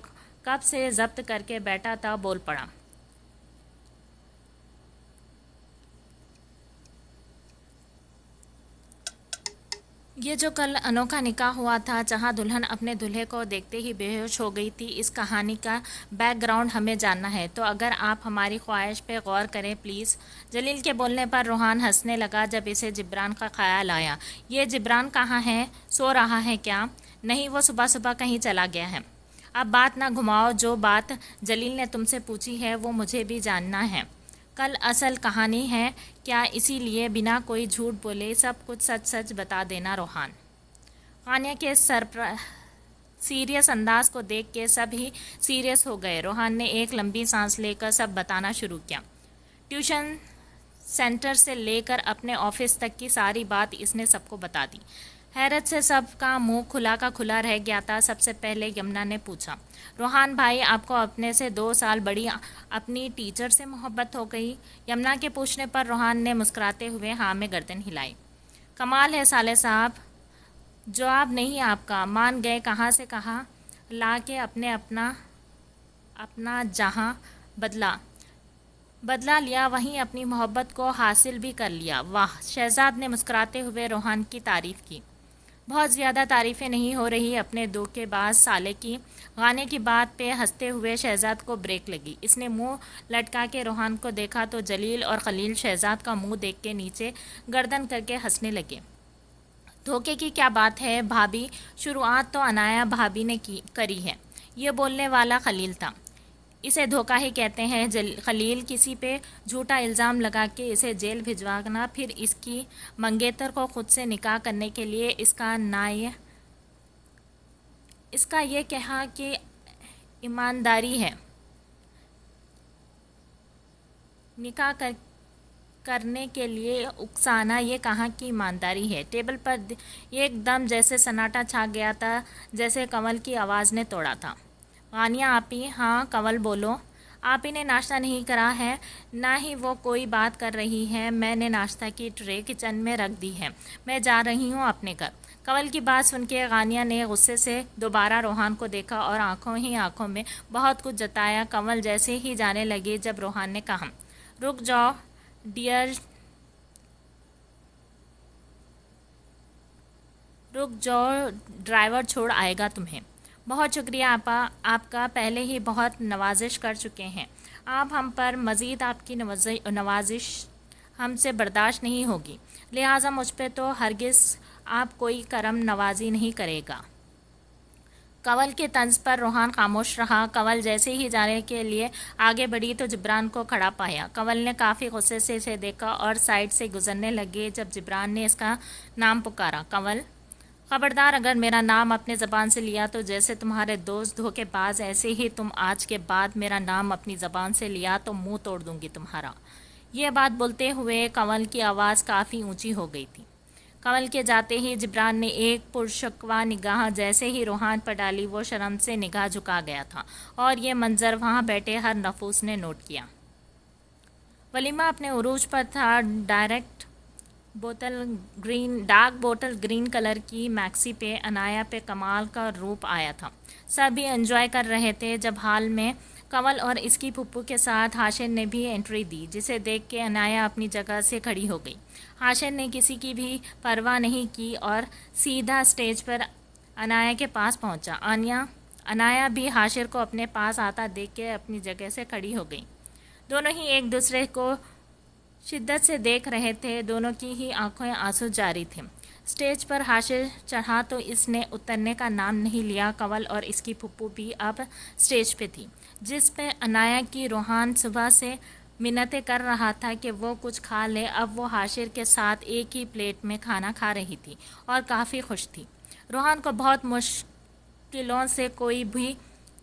کب سے ضبط کر کے بیٹھا تھا بول پڑا، یہ جو کل انو کا نکاح ہوا تھا، جہاں دلہن اپنے دولہے کو دیکھتے ہی بے ہوش ہو گئی تھی، اس کہانی کا بیک گراؤنڈ ہمیں جاننا ہے، تو اگر آپ ہماری خواہش پہ غور کریں پلیز۔ جلیل کے بولنے پر روحان ہنسنے لگا جب اسے جبران کا خیال آیا۔ یہ جبران کہاں ہے؟ سو رہا ہے کیا؟ نہیں، وہ صبح کہیں چلا گیا ہے۔ اب بات نہ گھماؤ، جو بات جلیل نے تم سے پوچھی ہے وہ مجھے بھی جاننا ہے۔ کل اصل کہانی ہے کیا، اسی لیے بنا کوئی جھوٹ بولے سب کچھ سچ بتا دینا روحان۔ غانیہ کے سیریس انداز کو دیکھ کے سب ہی سیریس ہو گئے۔ روحان نے ایک لمبی سانس لے کر سب بتانا شروع کیا۔ ٹیوشن سینٹر سے لے کر اپنے آفس تک کی ساری بات اس نے سب کو بتا دی۔ حیرت سے سب کا منہ کھلا کا کھلا رہ گیا تھا۔ سب سے پہلے یمنا نے پوچھا، روحان بھائی، آپ کو اپنے سے 2 سال بڑی اپنی ٹیچر سے محبت ہو گئی؟ یمنا کے پوچھنے پر روحان نے مسکراتے ہوئے ہاں میں گردن ہلائی۔ کمال ہے سالے صاحب، جواب نہیں آپ کا، مان گئے کہاں سے کہاں لا کے اپنا جہاں بدلا لیا، وہیں اپنی محبت کو حاصل بھی کر لیا۔ واہ! شہزاد نے مسکراتے ہوئے روحان کی تعریف کی۔ بہت زیادہ تعریفیں نہیں ہو رہی اپنے دھوکے باز سالے کی۔ غانیہ کی بات پہ ہنستے ہوئے شہزاد کو بریک لگی۔ اس نے منہ لٹکا کے روحان کو دیکھا تو جلیل اور خلیل شہزاد کا منہ دیکھ کے نیچے گردن کر کے ہنسنے لگے۔ دھوکے کی کیا بات ہے بھابھی؟ شروعات تو عنایا بھابھی نے کری ہے۔ یہ بولنے والا خلیل تھا۔ اسے دھوکہ ہی کہتے ہیں خلیل، کسی پہ جھوٹا الزام لگا کے اسے جیل بھجوانا، پھر اس کی منگیتر کو خود سے نکاح کرنے کے لیے اس کا یہ کہا کہ ایمانداری ہے، نکاح کرنے کے لیے اکسانا، یہ کہاں کی ایمانداری ہے؟ ٹیبل پر ایک دم جیسے سناٹا چھا گیا تھا، جیسے کنول کی آواز نے توڑا تھا۔ غانیہ آپی، ہاں کنول بولو۔ آپ ہی نے ناشتہ نہیں کرا ہے، نہ ہی وہ کوئی بات کر رہی ہے۔ میں نے ناشتہ کی ٹرے کچن میں رکھ دی ہے، میں جا رہی ہوں اپنے گھر۔ کنول کی بات سن کے غانیہ نے غصے سے دوبارہ روحان کو دیکھا اور آنکھوں ہی آنکھوں میں بہت کچھ جتایا۔ کنول جیسے ہی جانے لگے جب روحان نے کہا، رک جاؤ ڈیئر، رک جاؤ، ڈرائیور چھوڑ آئے گا تمہیں۔ بہت شکریہ آپا، آپ کا پہلے ہی بہت نوازش کر چکے ہیں، آپ ہم پر مزید آپ کی نوازش ہم سے برداشت نہیں ہوگی، لہٰذا مجھ پہ تو ہرگز آپ کوئی کرم نوازی نہیں کرے گا۔ کنول کے طنز پر روحان خاموش رہا۔ کنول جیسے ہی جانے کے لیے آگے بڑھی تو جبران کو کھڑا پایا۔ کنول نے کافی غصے سے اسے دیکھا اور سائڈ سے گزرنے لگے جب جبران نے اس کا نام پکارا۔ کنول، خبردار اگر میرا نام اپنے زبان سے لیا تو جیسے تمہارے دوست دھوکے باز، ایسے ہی تم آج کے بعد میرا نام اپنی زبان سے لیا تو منہ توڑ دوں گی تمہارا۔ یہ بات بولتے ہوئے کنول کی آواز کافی اونچی ہو گئی تھی۔ کنول کے جاتے ہی جبران نے ایک پرشکوہ نگاہ جیسے ہی روحان پر ڈالی، وہ شرم سے نگاہ جھکا گیا تھا اور یہ منظر وہاں بیٹھے ہر نفوس نے نوٹ کیا۔ ولیمہ اپنے عروج پر تھا۔ ڈارک بوٹل گرین کلر کی میکسی پہ عنایا پہ کمال کا روپ آیا تھا۔ سبھی انجوائے کر رہے تھے جب ہال میں کنول اور اس کی پھپھو کے ساتھ حاشر نے بھی انٹری دی، جسے دیکھ کے عنایا اپنی جگہ سے کھڑی ہو گئی۔ حاشر نے کسی کی بھی پرواہ نہیں کی اور سیدھا اسٹیج پر عنایا کے پاس پہنچا۔ عنایا بھی حاشر کو اپنے پاس آتا دیکھ کے اپنی جگہ سے کھڑی ہو گئی۔ دونوں ہی ایک دوسرے کو شدت سے دیکھ رہے تھے، دونوں کی ہی آنکھوں آنسو جاری تھے۔ اسٹیج پر حاشر چڑھا تو اس نے اترنے کا نام نہیں لیا۔ کنول اور اس کی پھپھو بھی اب اسٹیج پہ تھی، جس پہ عنایا کی روحان صبح سے منتیں کر رہا تھا کہ وہ کچھ کھا لے۔ اب وہ حاشر کے ساتھ ایک ہی پلیٹ میں کھانا کھا رہی تھی اور کافی خوش تھی۔ روحان کو بہت مشکلوں سے کوئی بھی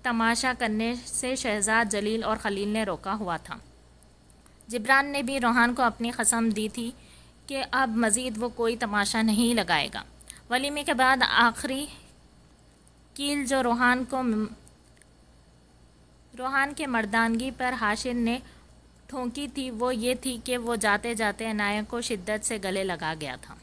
تماشا کرنے سے شہزاد جلیل اور خلیل نے روکا ہوا تھا۔ جبران نے بھی روحان کو اپنی قسم دی تھی کہ اب مزید وہ کوئی تماشا نہیں لگائے گا۔ ولیمے کے بعد آخری کیل جو روحان کے مردانگی پر حاشر نے ٹھونکی تھی وہ یہ تھی کہ وہ جاتے جاتے عنایا کو شدت سے گلے لگا گیا تھا،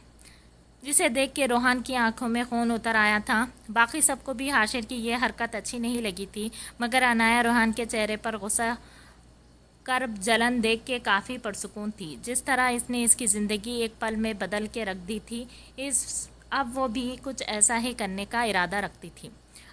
جسے دیکھ کے روحان کی آنکھوں میں خون اتر آیا تھا۔ باقی سب کو بھی حاشر کی یہ حرکت اچھی نہیں لگی تھی، مگر عنایا روحان کے چہرے پر غصہ، کرب، جلن دیکھ کے کافی پرسکون تھی۔ جس طرح اس نے اس کی زندگی ایک پل میں بدل کے رکھ دی تھی، اب وہ بھی کچھ ایسا ہی کرنے کا ارادہ رکھتی تھی۔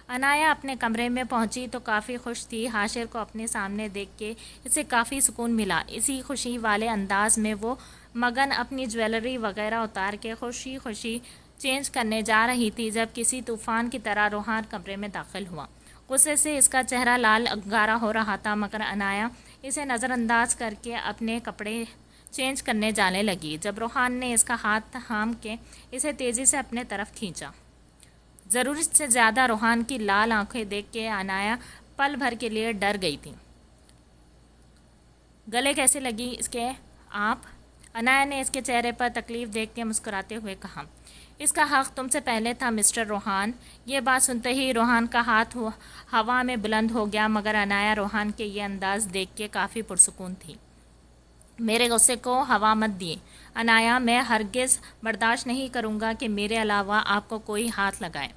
عنایا اپنے کمرے میں پہنچی تو کافی خوش تھی۔ حاشر کو اپنے سامنے دیکھ کے اسے کافی سکون ملا۔ اسی خوشی والے انداز میں وہ مگن اپنی جویلری وغیرہ اتار کے خوشی خوشی چینج کرنے جا رہی تھی جب کسی طوفان کی طرح روحان کمرے میں داخل ہوا۔ غصے سے اس کا چہرہ لال انگارا ہو رہا تھا، مگر عنایا اسے نظر انداز کر کے اپنے کپڑے چینج کرنے جانے لگی جب روحان نے اس کا ہاتھ تھام کے اسے تیزی سے اپنے طرف کھینچا۔ ضرورت سے زیادہ روحان کی لال آنکھیں دیکھ کے عنایا پل بھر کے لیے ڈر گئی تھی۔ گلے کیسے لگی اس کے آپ؟ عنایا نے اس کے چہرے پر تکلیف دیکھ کے مسکراتے ہوئے کہا۔ اس کا حق تم سے پہلے تھا مسٹر روحان۔ یہ بات سنتے ہی روحان کا ہاتھ ہوا میں بلند ہو گیا، مگر عنایا روحان کے یہ انداز دیکھ کے کافی پرسکون تھی۔ میرے غصے کو ہوا مت دیے عنایا، میں ہرگز برداشت نہیں کروں گا کہ میرے علاوہ آپ کو کوئی ہاتھ لگائے۔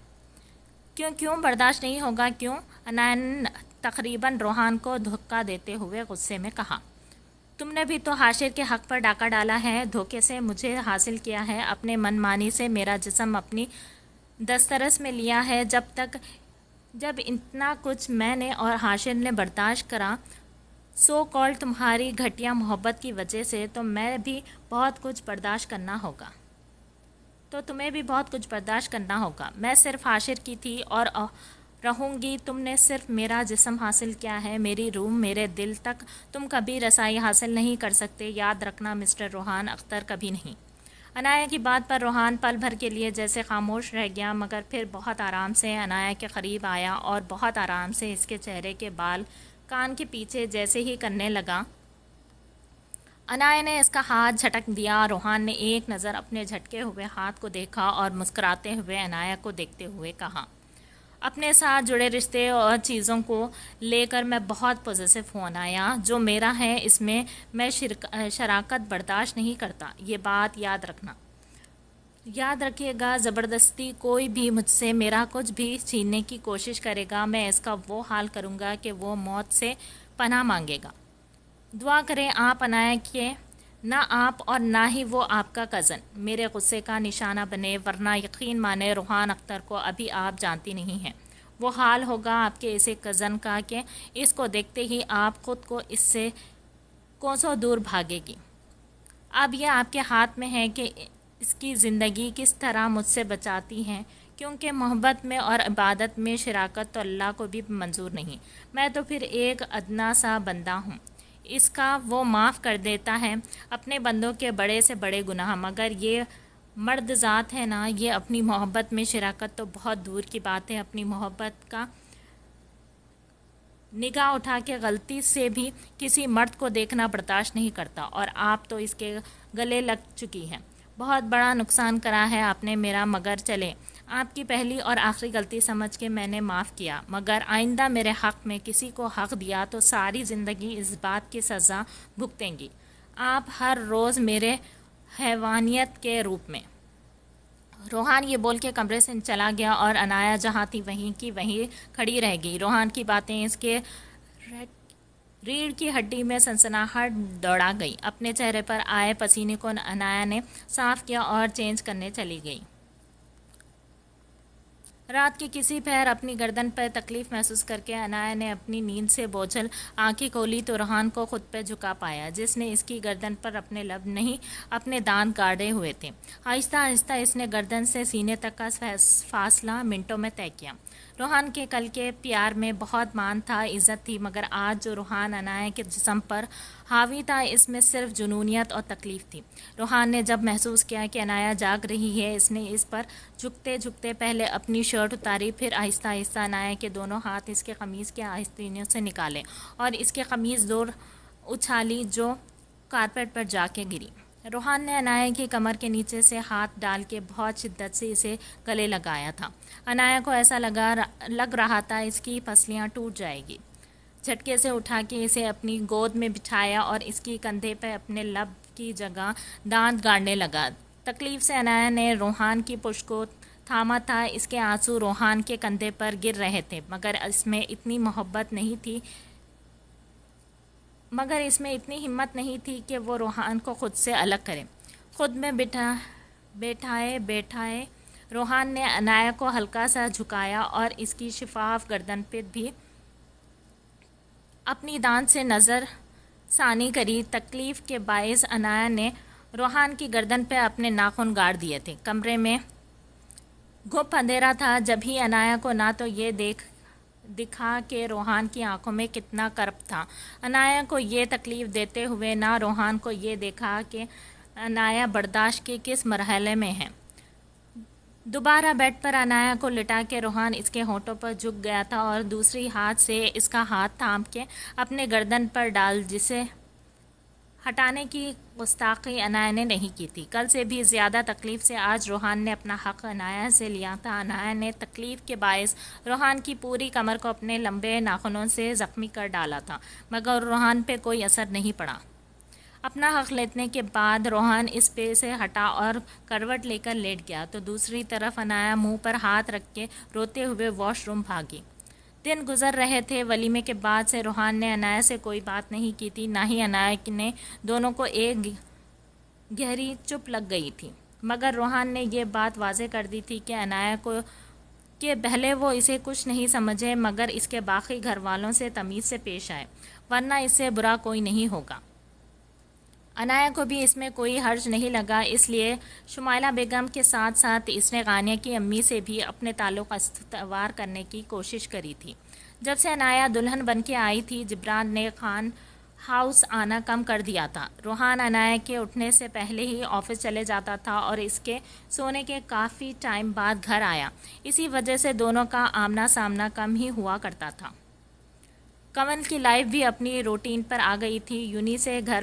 کیوں برداشت نہیں ہوگا کیوں؟ عنایا نے تقریباً روحان کو دھکا دیتے ہوئے غصے میں کہا۔ تم نے بھی تو حاشر کے حق پر ڈاکہ ڈالا ہے، دھوکے سے مجھے حاصل کیا ہے، اپنے من مانی سے میرا جسم اپنی دسترس میں لیا ہے۔ جب اتنا کچھ میں نے اور حاشر نے برداشت کرا سو کالڈ تمہاری گھٹیا محبت کی وجہ سے، تو میں بھی بہت کچھ برداشت کرنا ہوگا، تو تمہیں بھی بہت کچھ برداشت کرنا ہوگا۔ میں صرف حاشر کی تھی اور رہوں گی۔ تم نے صرف میرا جسم حاصل کیا ہے، میری روح، میرے دل تک تم کبھی رسائی حاصل نہیں کر سکتے، یاد رکھنا مسٹر روحان اختر، کبھی نہیں۔ عنایا کی بات پر روحان پل بھر کے لیے جیسے خاموش رہ گیا، مگر پھر بہت آرام سے عنایا کے قریب آیا اور بہت آرام سے اس کے چہرے کے بال کان کے پیچھے جیسے ہی کرنے لگا۔ عنایا نے اس کا ہاتھ جھٹک دیا۔ روحان نے ایک نظر اپنے جھٹکے ہوئے ہاتھ کو دیکھا اور مسکراتے ہوئے عنایا کو دیکھتے ہوئے کہا، اپنے ساتھ جڑے رشتے اور چیزوں کو لے کر میں بہت پوزیسو ہوں عنایا، جو میرا ہے اس میں میں شراکت برداشت نہیں کرتا، یہ بات یاد رکھنا۔ یاد رکھیے گا، زبردستی کوئی بھی مجھ سے میرا کچھ بھی چھیننے کی کوشش کرے گا، میں اس کا وہ حال کروں گا کہ وہ موت سے پناہ مانگے گا۔ دعا کریں آپ عنایا کہ نہ آپ اور نہ ہی وہ آپ کا کزن میرے غصے کا نشانہ بنے، ورنہ یقین مانے روحان اختر کو ابھی آپ جانتی نہیں ہیں۔ وہ حال ہوگا آپ کے اسے کزن کا کہ اس کو دیکھتے ہی آپ خود کو اس سے کوسوں دور بھاگے گی۔ اب یہ آپ کے ہاتھ میں ہے کہ اس کی زندگی کس طرح مجھ سے بچاتی ہیں، کیونکہ محبت میں اور عبادت میں شراکت تو اللہ کو بھی منظور نہیں، میں تو پھر ایک ادنا سا بندہ ہوں، اس کا وہ معاف کر دیتا ہے اپنے بندوں کے بڑے سے بڑے گناہ، مگر یہ مرد ذات ہے نا، یہ اپنی محبت میں شراکت تو بہت دور کی بات ہے، اپنی محبت کا نگاہ اٹھا کے غلطی سے بھی کسی مرد کو دیکھنا برداشت نہیں کرتا، اور آپ تو اس کے گلے لگ چکی ہیں۔ بہت بڑا نقصان کرا ہے آپ نے میرا، مگر چلے آپ کی پہلی اور آخری غلطی سمجھ کے میں نے معاف کیا، مگر آئندہ میرے حق میں کسی کو حق دیا تو ساری زندگی اس بات کی سزا بھگتیں گی آپ، ہر روز میرے حیوانیت کے روپ میں۔ روحان یہ بول کے کمرے سے چلا گیا اور عنایا جہاں تھی وہیں کی وہیں کھڑی رہ گئی۔ روحان کی باتیں اس کے ریڑھ کی ہڈی میں سنسناہٹ دوڑا گئی۔ اپنے چہرے پر آئے پسینے کو عنایا نے صاف کیا اور چینج کرنے چلی گئی۔ رات کے کسی پہر اپنی گردن پر تکلیف محسوس کر کے عنایا نے اپنی نیند سے بوجھل آنکھیں کھولی تو روحان کو خود پہ جھکا پایا، جس نے اس کی گردن پر اپنے لب نہیں اپنے دانت گاڑے ہوئے تھے۔ آہستہ آہستہ اس نے گردن سے سینے تک کا فاصلہ منٹوں میں طے کیا۔ روحان کے کل کے پیار میں بہت مان تھا، عزت تھی، مگر آج جو روحان عنایا کے جسم پر حاوی تھا اس میں صرف جنونیت اور تکلیف تھی۔ روحان نے جب محسوس کیا کہ عنایا جاگ رہی ہے، اس نے اس پر جھکتے جھکتے پہلے اپنی شرٹ اتاری، پھر آہستہ آہستہ عنایا کے دونوں ہاتھ اس کے قمیض کے آستینوں سے نکالے اور اس کے قمیض دور اچھالی جو کارپیٹ پر جا کے گری۔ روحان نے عنایا کی کمر کے نیچے سے ہاتھ ڈال کے بہت شدت سے اسے گلے لگایا تھا۔ عنایا کو ایسا لگ رہا تھا اس کی پسلیاں ٹوٹ جائے گی۔ جھٹکے سے اٹھا کے اسے اپنی گود میں بٹھایا اور اس کی کندھے پہ اپنے لب کی جگہ دانت گاڑنے لگا۔ تکلیف سے عنایا نے روحان کی پشت کو تھاما تھا، اس کے آنسو روحان کے کندھے پر گر رہے تھے، مگر اس میں اتنی ہمت نہیں تھی کہ وہ روحان کو خود سے الگ کرے۔ خود میں بیٹھائے روحان نے عنایا کو ہلکا سا جھکایا اور اس کی شفاف گردن پہ بھی اپنی دانت سے نظر ثانی کری۔ تکلیف کے باعث عنایا نے روحان کی گردن پہ اپنے ناخن گاڑ دیے تھے۔ کمرے میں گھپ اندھیرا تھا، جب ہی عنایا کو نہ تو یہ دکھا کہ روحان کی آنکھوں میں کتنا کرب تھا، عنایا کو یہ تکلیف دیتے ہوئے، نہ روحان کو یہ دیکھا کہ عنایا برداشت کے کس مرحلے میں ہے۔ دوبارہ بیڈ پر عنایا کو لٹا کے روحان اس کے ہونٹوں پر جھک گیا تھا اور دوسری ہاتھ سے اس کا ہاتھ تھام کے اپنے گردن پر ڈال، جسے ہٹانے کی گستاخی عنایا نے نہیں کی تھی۔ کل سے بھی زیادہ تکلیف سے آج روحان نے اپنا حق عنایا سے لیا تھا۔ عنایا نے تکلیف کے باعث روحان کی پوری کمر کو اپنے لمبے ناخنوں سے زخمی کر ڈالا تھا، مگر روحان پہ کوئی اثر نہیں پڑا۔ اپنا حق لینے کے بعد روحان اس پہ سے ہٹا اور کروٹ لے کر لیٹ گیا تو دوسری طرف عنایا منہ پر ہاتھ رکھ کے روتے ہوئے واش روم بھاگی۔ دن گزر رہے تھے۔ ولیمے کے بعد سے روحان نے عنایا سے کوئی بات نہیں کی تھی، نہ ہی عنایا نے، دونوں کو ایک گہری چپ لگ گئی تھی، مگر روحان نے یہ بات واضح کر دی تھی کہ عنایا کو کہ بھلے وہ اسے کچھ نہیں سمجھے، مگر اس کے باقی گھر والوں سے تمیز سے پیش آئے، ورنہ اس سے برا کوئی نہیں ہوگا۔ عنایا کو بھی اس میں کوئی حرج نہیں لگا، اس لیے شمائلہ بیگم کے ساتھ ساتھ اس نے غانیہ کی امی سے بھی اپنے تعلق استوار کرنے کی کوشش کری تھی۔ جب سے عنایا دلہن بن کے آئی تھی، جبران نے خان ہاؤس آنا کم کر دیا تھا۔ روحان عنایا کے اٹھنے سے پہلے ہی آفس چلے جاتا تھا اور اس کے سونے کے کافی ٹائم بعد گھر آیا، اسی وجہ سے دونوں کا آمنا سامنا کم ہی ہوا کرتا تھا۔ کنول کی لائف بھی اپنی روٹین پر آ گئی تھی۔ یونی سے گھر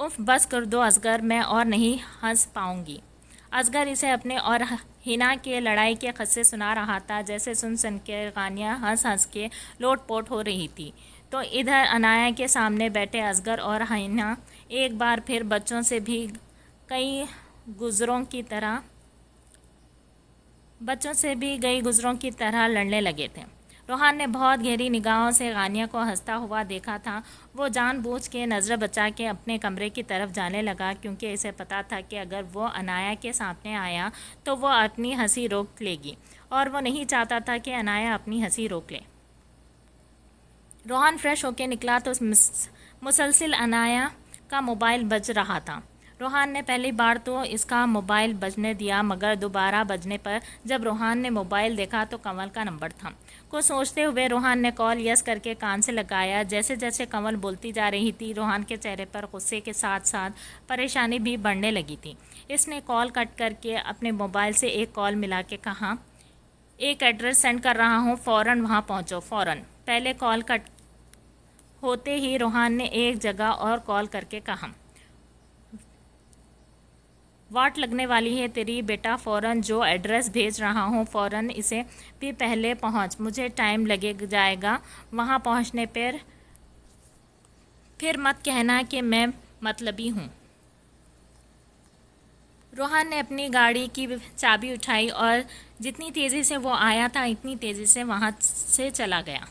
اف بس کر دو اصغر، میں اور نہیں ہنس پاؤں گی۔ اصغر اسے اپنے اور ہنا کے لڑائی کے قصے سنا رہا تھا، جیسے سن کے غانیہ ہنس ہنس کے لوٹ پوٹ ہو رہی تھی۔ تو ادھر عنایہ کے سامنے بیٹھے اصغر اور ہنا ایک بار پھر بچوں سے بھی گئی گزروں کی طرح لڑنے لگے تھے۔ روحان نے بہت گہری نگاہوں سے غانیہ کو ہنستا ہوا دیکھا تھا۔ وہ جان بوجھ کے نظر بچا کے اپنے کمرے کی طرف جانے لگا، کیونکہ اسے پتا تھا کہ اگر وہ عنایہ کے سامنے آیا تو وہ اپنی ہنسی روک لے گی، اور وہ نہیں چاہتا تھا کہ عنایہ اپنی ہنسی روک لے۔ روحان فریش ہو کے نکلا تو مسلسل عنایہ کا موبائل بج رہا تھا۔ روحان نے پہلی بار تو اس کا موبائل بجنے دیا، مگر دوبارہ بجنے پر جب روحان نے موبائل دیکھا تو کنول کا نمبر تھا۔ کچھ سوچتے ہوئے روحان نے کال یس کر کے کان سے لگایا۔ جیسے جیسے کنول بولتی جا رہی تھی، روحان کے چہرے پر غصے کے ساتھ ساتھ پریشانی بھی بڑھنے لگی تھی۔ اس نے کال کٹ کر کے اپنے موبائل سے ایک کال ملا کے کہا، ایک ایڈریس سینڈ کر رہا ہوں، فوراً وہاں پہنچو، فوراً۔ پہلے کال کٹ ہوتے ہی روحان نے ایک جگہ اور کال کر کے کہا، واٹ لگنے والی ہے تیری بیٹا، فوراً جو ایڈریس بھیج رہا ہوں فوراً اسے بھی پہلے پہنچ، مجھے ٹائم لگ جائے گا وہاں پہنچنے پر، پھر مت کہنا کہ میں مطلبی ہوں۔ روحان نے اپنی گاڑی کی چابی اٹھائی اور جتنی تیزی سے وہ آیا تھا اتنی تیزی سے وہاں سے چلا گیا۔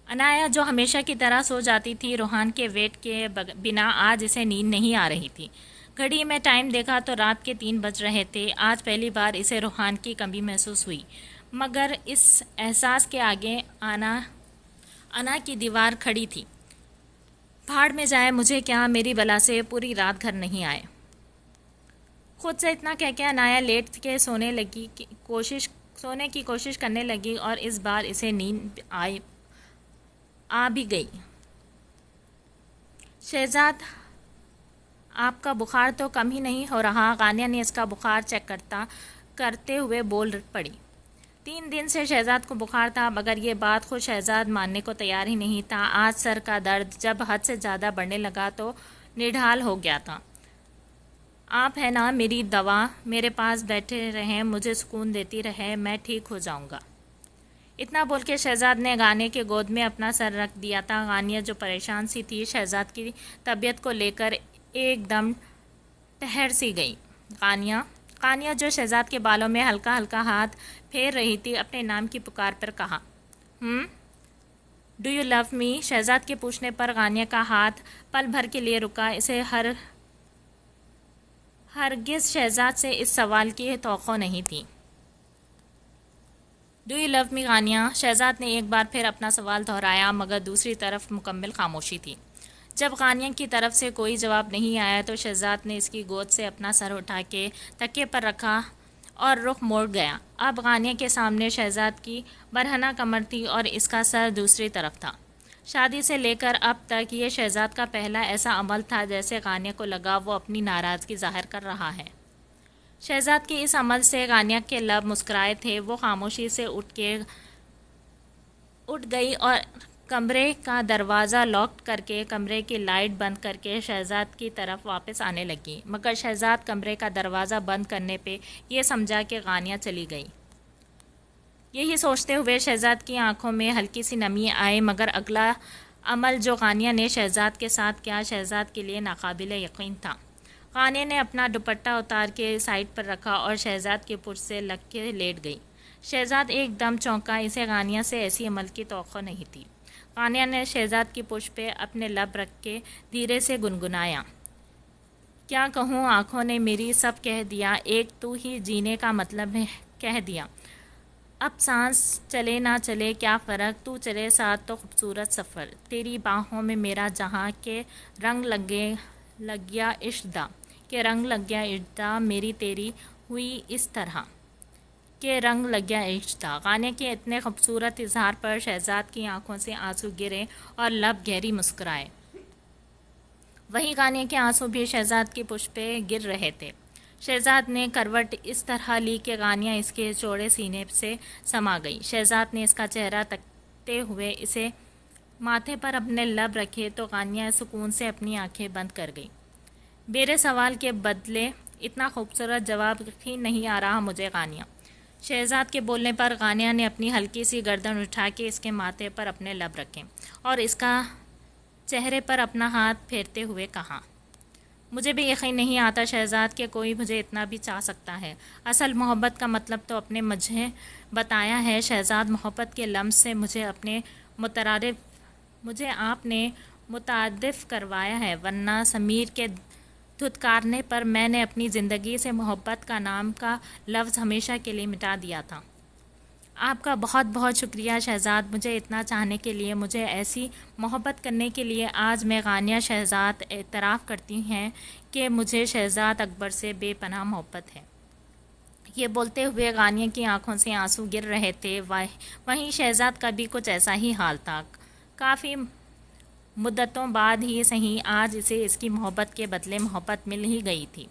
عنایہ جو ہمیشہ کی طرح سو جاتی تھی، روحان کے ویٹ کے بنا آج اسے نیند نہیں آ رہی تھی۔ گھڑی میں ٹائم دیکھا تو رات کے 3 بج رہے تھے۔ آج پہلی بار اسے روحان کی کمی محسوس ہوئی، مگر اس احساس کے آگے انا کی دیوار کھڑی تھی۔ بھاڑ میں جائے مجھے کیا، میری بلا سے پوری رات گھر نہیں آئے۔ خود سے اتنا کہہ کے عنایہ لیٹ کے سونے کی کوشش کرنے لگی، اور اس بار اسے نیند آ بھی گئی۔ شہزاد، آپ کا بخار تو کم ہی نہیں ہو رہا، غانیہ نے اس کا بخار چیک کرتے ہوئے بول پڑی۔ 3 دن سے شہزاد کو بخار تھا، مگر یہ بات خود شہزاد ماننے کو تیار ہی نہیں تھا۔ آج سر کا درد جب حد سے زیادہ بڑھنے لگا تو نڈھال ہو گیا تھا۔ آپ ہے نا میری دوا، میرے پاس بیٹھے رہیں، مجھے سکون دیتی رہے، میں ٹھیک ہو جاؤں گا۔ اتنا بول کے شہزاد نے غانیہ کے گود میں اپنا سر رکھ دیا تھا۔ غانیہ جو پریشان سی تھی شہزاد کی طبیعت کو لے کر، ایک دم ٹھہر سی گئی۔ غانیہ جو شہزاد کے بالوں میں ہلکا ہلکا ہاتھ پھیر رہی تھی، اپنے نام کی پکار پر کہا، ڈو یو لو می؟ شہزاد کے پوچھنے پر غانیہ کا ہاتھ پل بھر کے لیے رکا۔ اسے ہرگز شہزاد سے اس سوال کی توقع نہیں تھی۔ ڈو یو لو می غانیہ؟ شہزاد نے ایک بار پھر اپنا سوال دہرایا، مگر دوسری طرف مکمل خاموشی تھی۔ جب غانیہ کی طرف سے کوئی جواب نہیں آیا تو شہزاد نے اس کی گود سے اپنا سر اٹھا کے تکیے پر رکھا اور رخ موڑ گیا۔ اب غانیہ کے سامنے شہزاد کی برہنہ کمر تھی اور اس کا سر دوسری طرف تھا۔ شادی سے لے کر اب تک یہ شہزاد کا پہلا ایسا عمل تھا جیسے غانیہ کو لگا وہ اپنی ناراضگی ظاہر کر رہا ہے۔ شہزاد کے اس عمل سے غانیہ کے لب مسکرائے تھے۔ وہ خاموشی سے اٹھ گئی اور کمرے کا دروازہ لاک کر کے کمرے کی لائٹ بند کر کے شہزاد کی طرف واپس آنے لگی، مگر شہزاد کمرے کا دروازہ بند کرنے پہ یہ سمجھا کہ غانیہ چلی گئی۔ یہی سوچتے ہوئے شہزاد کی آنکھوں میں ہلکی سی نمی آئی، مگر اگلا عمل جو غانیہ نے شہزاد کے ساتھ کیا شہزاد کے لیے ناقابل یقین تھا۔ غانیہ نے اپنا دوپٹہ اتار کے سائڈ پر رکھا اور شہزاد کے پشت سے لگ کے لیٹ گئی۔ شہزاد ایک دم چونکا، اسے غانیہ سے ایسی عمل کی توقع نہیں تھی۔ غانیہ نے شہزاد کی پشت پہ اپنے لب رکھ کے دھیرے سے گنگنایا، کیا کہوں، آنکھوں نے میری سب کہہ دیا، ایک تو ہی جینے کا مطلب ہے کہہ دیا، اب سانس چلے نہ چلے کیا فرق، تو چلے ساتھ تو خوبصورت سفر، تیری باہوں میں میرا جہاں کے رنگ لگیا عشق دا، میری تیری ہوئی اس طرح کے رنگ لگیا عشق دا۔ غانیہ کے اتنے خوبصورت اظہار پر شہزاد کی آنکھوں سے آنسو گرے اور لب گہری مسکرائے۔ وہی غانیہ کے آنسو بھی شہزاد کی پشت پہ گر رہے تھے۔ شہزاد نے کروٹ اس طرح لی کہ غانیہ اس کے چوڑے سینے سے سما گئی۔ شہزاد نے اس کا چہرہ تکتے ہوئے اسے ماتھے پر اپنے لب رکھے تو غانیہ سکون سے اپنی آنکھیں بند کر گئی۔ میرے سوال کے بدلے اتنا خوبصورت جواب ہی نہیں آ رہا مجھے غانیہ۔ شہزاد کے بولنے پر غانیہ نے اپنی ہلکی سی گردن اٹھا کے اس کے ماتھے پر اپنے لب رکھے اور اس کا چہرے پر اپنا ہاتھ پھیرتے ہوئے کہا، مجھے بھی یقین نہیں آتا شہزاد کہ کوئی مجھے اتنا بھی چاہ سکتا ہے۔ اصل محبت کا مطلب تو اپنے مجھے بتایا ہے شہزاد، محبت کے لمس سے مجھے آپ نے متعارف کروایا ہے، ورنہ سمیر کے دھتکارنے پر میں نے اپنی زندگی سے محبت کا نام کا لفظ ہمیشہ کے لیے مٹا دیا تھا۔ آپ کا بہت بہت شکریہ شہزاد، مجھے اتنا چاہنے کے لیے، مجھے ایسی محبت کرنے کے لیے۔ آج میں غانیہ شہزاد اعتراف کرتی ہیں کہ مجھے شہزاد اکبر سے بے پناہ محبت ہے۔ یہ بولتے ہوئے غانیہ کی آنکھوں سے آنسو گر رہے تھے۔ وہیں شہزاد کا بھی کچھ ایسا ہی حال تھا۔ کافی مدتوں بعد ہی صحیح آج اسے اس کی محبت کے بدلے محبت مل ہی گئی تھی۔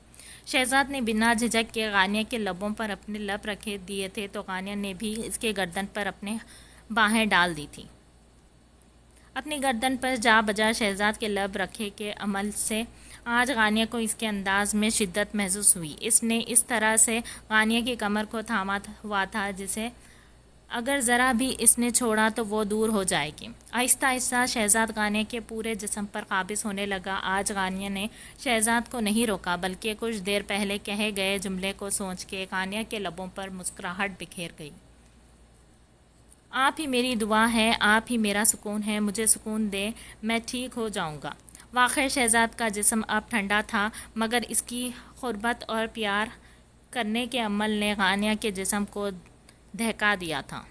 شہزاد نے بنا جھجک کے غانیہ کے لبوں پر اپنے لب رکھے دیے تھے تو غانیہ نے بھی اس کے گردن پر اپنے باہیں ڈال دی تھی۔ اپنی گردن پر جا بجا شہزاد کے لب رکھے کے عمل سے آج غانیہ کو اس کے انداز میں شدت محسوس ہوئی۔ اس نے اس طرح سے غانیہ کی کمر کو تھاما ہوا تھا جسے اگر ذرا بھی اس نے چھوڑا تو وہ دور ہو جائے گی۔ آہستہ آہستہ شہزاد غانیہ کے پورے جسم پر قابض ہونے لگا۔ آج غانیہ نے شہزاد کو نہیں روکا بلکہ کچھ دیر پہلے کہے گئے جملے کو سوچ کے غانیہ کے لبوں پر مسکراہٹ بکھیر گئی۔ آپ ہی میری دعا ہے، آپ ہی میرا سکون ہے، مجھے سکون دے، میں ٹھیک ہو جاؤں گا۔ واقعی شہزاد کا جسم اب ٹھنڈا تھا مگر اس کی قربت اور پیار کرنے کے عمل نے غانیہ کے جسم کو دہکا دیا تھا۔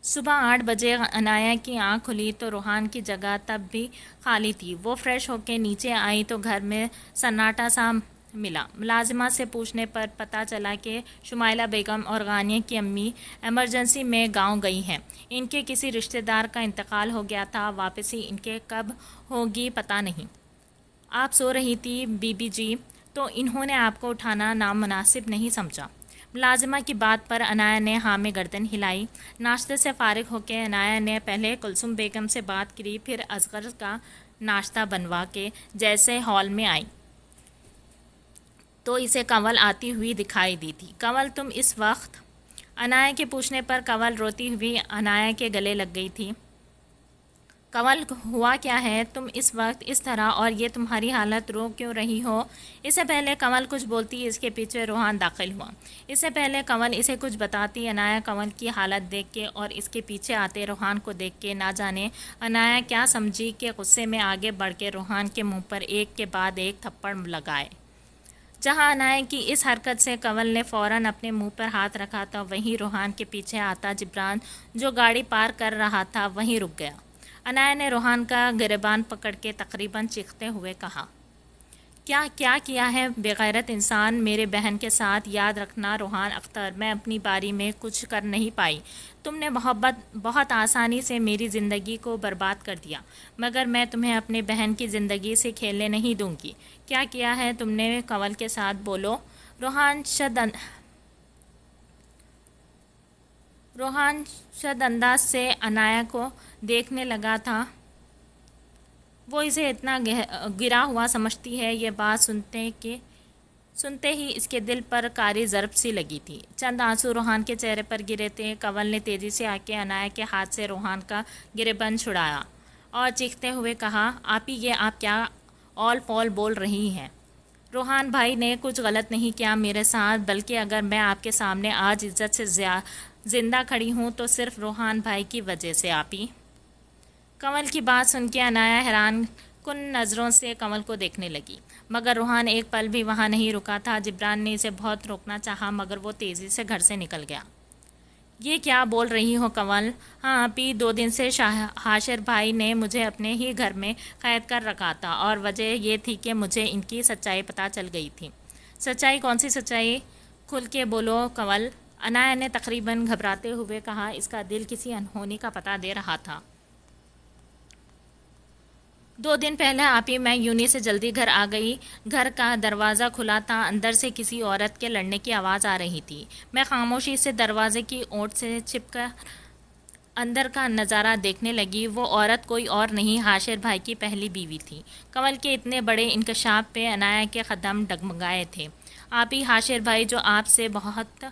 صبح 8 بجے عنایہ کی آنکھ کھلی تو روحان کی جگہ تب بھی خالی تھی۔ وہ فریش ہو کے نیچے آئی تو گھر میں سناٹا سا ملا۔ ملازمہ سے پوچھنے پر پتہ چلا کہ شمائلہ بیگم اور غانیہ کی امی ایمرجنسی میں گاؤں گئی ہیں۔ ان کے کسی رشتہ دار کا انتقال ہو گیا تھا، واپسی ان کے کب ہوگی پتہ نہیں۔ آپ سو رہی تھی بی بی جی، تو انہوں نے آپ کو اٹھانا نامناسب نہیں سمجھا۔ ملازمہ کی بات پر عنایہ نے ہاں میں گردن ہلائی۔ ناشتے سے فارغ ہو کے عنایہ نے پہلے کلثوم بیگم سے بات کی، پھر اصغر کا ناشتہ بنوا کے جیسے ہال میں آئی تو اسے کنول آتی ہوئی دکھائی دی تھی۔ کنول تم اس وقت؟ عنایہ کے پوچھنے پر کنول روتی ہوئی عنایہ کے گلے لگ گئی تھی۔ کنول ہوا کیا ہے تم اس وقت اس طرح، اور یہ تمہاری حالت رو کیوں رہی ہو؟ اس سے پہلے کنول کچھ بولتی اس کے پیچھے روحان داخل ہوا۔ اس سے پہلے کنول اسے کچھ بتاتی عنایہ کنول کی حالت دیکھ کے اور اس کے پیچھے آتے روحان کو دیکھ کے نہ جانے عنایہ کیا سمجھی کہ غصے میں آگے بڑھ کے روحان کے منہ پر ایک کے بعد ایک تھپڑ لگائے۔ جہاں عنایہ کی اس حرکت سے کنول نے فوراً اپنے منہ پر ہاتھ رکھا تھا وہیں روحان کے پیچھے آتا جبران جو گاڑی پار کر رہا تھا وہیں رک گیا۔ عنایہ نے روحان کا گریبان پکڑ کے تقریباً چیختے ہوئے کہا، کیا کیا ہے بے غیرت انسان میرے بہن کے ساتھ؟ یاد رکھنا روحان اختر، میں اپنی باری میں کچھ کر نہیں پائی۔ تم نے بہت آسانی سے میری زندگی کو برباد کر دیا، مگر میں تمہیں اپنے بہن کی زندگی سے کھیلنے نہیں دوں گی۔ کیا کیا ہے تم نے کنول کے ساتھ؟ بولو۔ روحان شد انداز سے عنایہ کو دیکھنے لگا تھا۔ وہ اسے اتنا گرا ہوا سمجھتی ہے، یہ بات سنتے ہی اس کے دل پر کاری ضرب سی لگی تھی۔ چند آنسو روحان کے چہرے پر گرے تھے۔ کنول نے تیزی سے آ کے عنایہ کے ہاتھ سے روحان کا گریبان چھڑایا اور چیختے ہوئے کہا، آپی یہ آپ کیا اول فول بول رہی ہیں؟ روحان بھائی نے کچھ غلط نہیں کیا میرے ساتھ، بلکہ اگر میں آپ کے سامنے آج عزت سے زندہ کھڑی ہوں تو صرف روحان بھائی کی وجہ سے آپی۔ کنول کی بات سن کے عنایہ حیران کن نظروں سے کنول کو دیکھنے لگی، مگر روحان ایک پل بھی وہاں نہیں رکا تھا۔ جبران نے اسے بہت روکنا چاہا مگر وہ تیزی سے گھر سے نکل گیا۔ یہ کیا بول رہی ہو کنول؟ ہاں آپی، 2 دن سے حاشر بھائی نے مجھے اپنے ہی گھر میں قید کر رکھا تھا، اور وجہ یہ تھی کہ مجھے ان کی سچائی پتہ چل گئی تھی۔ سچائی؟ کون سی سچائی؟ کھل کے بولو کنول، عنایہ نے تقریباً گھبراتے ہوئے کہا۔ اس کا دل کسی انہونی کا پتہ دے رہا تھا۔ 2 دن پہلے آپی میں یونی سے جلدی گھر آ گئی۔ گھر کا دروازہ کھلا تھا، اندر سے کسی عورت کے لڑنے کی آواز آ رہی تھی۔ میں خاموشی سے دروازے کی اوٹ سے چھپ کر اندر کا نظارہ دیکھنے لگی۔ وہ عورت کوئی اور نہیں، حاشر بھائی کی پہلی بیوی تھی۔ کمل کے اتنے بڑے انکشاف پہ عنایا کے قدم ڈگمگائے تھے۔ آپ ہی حاشر بھائی جو آپ سے بہت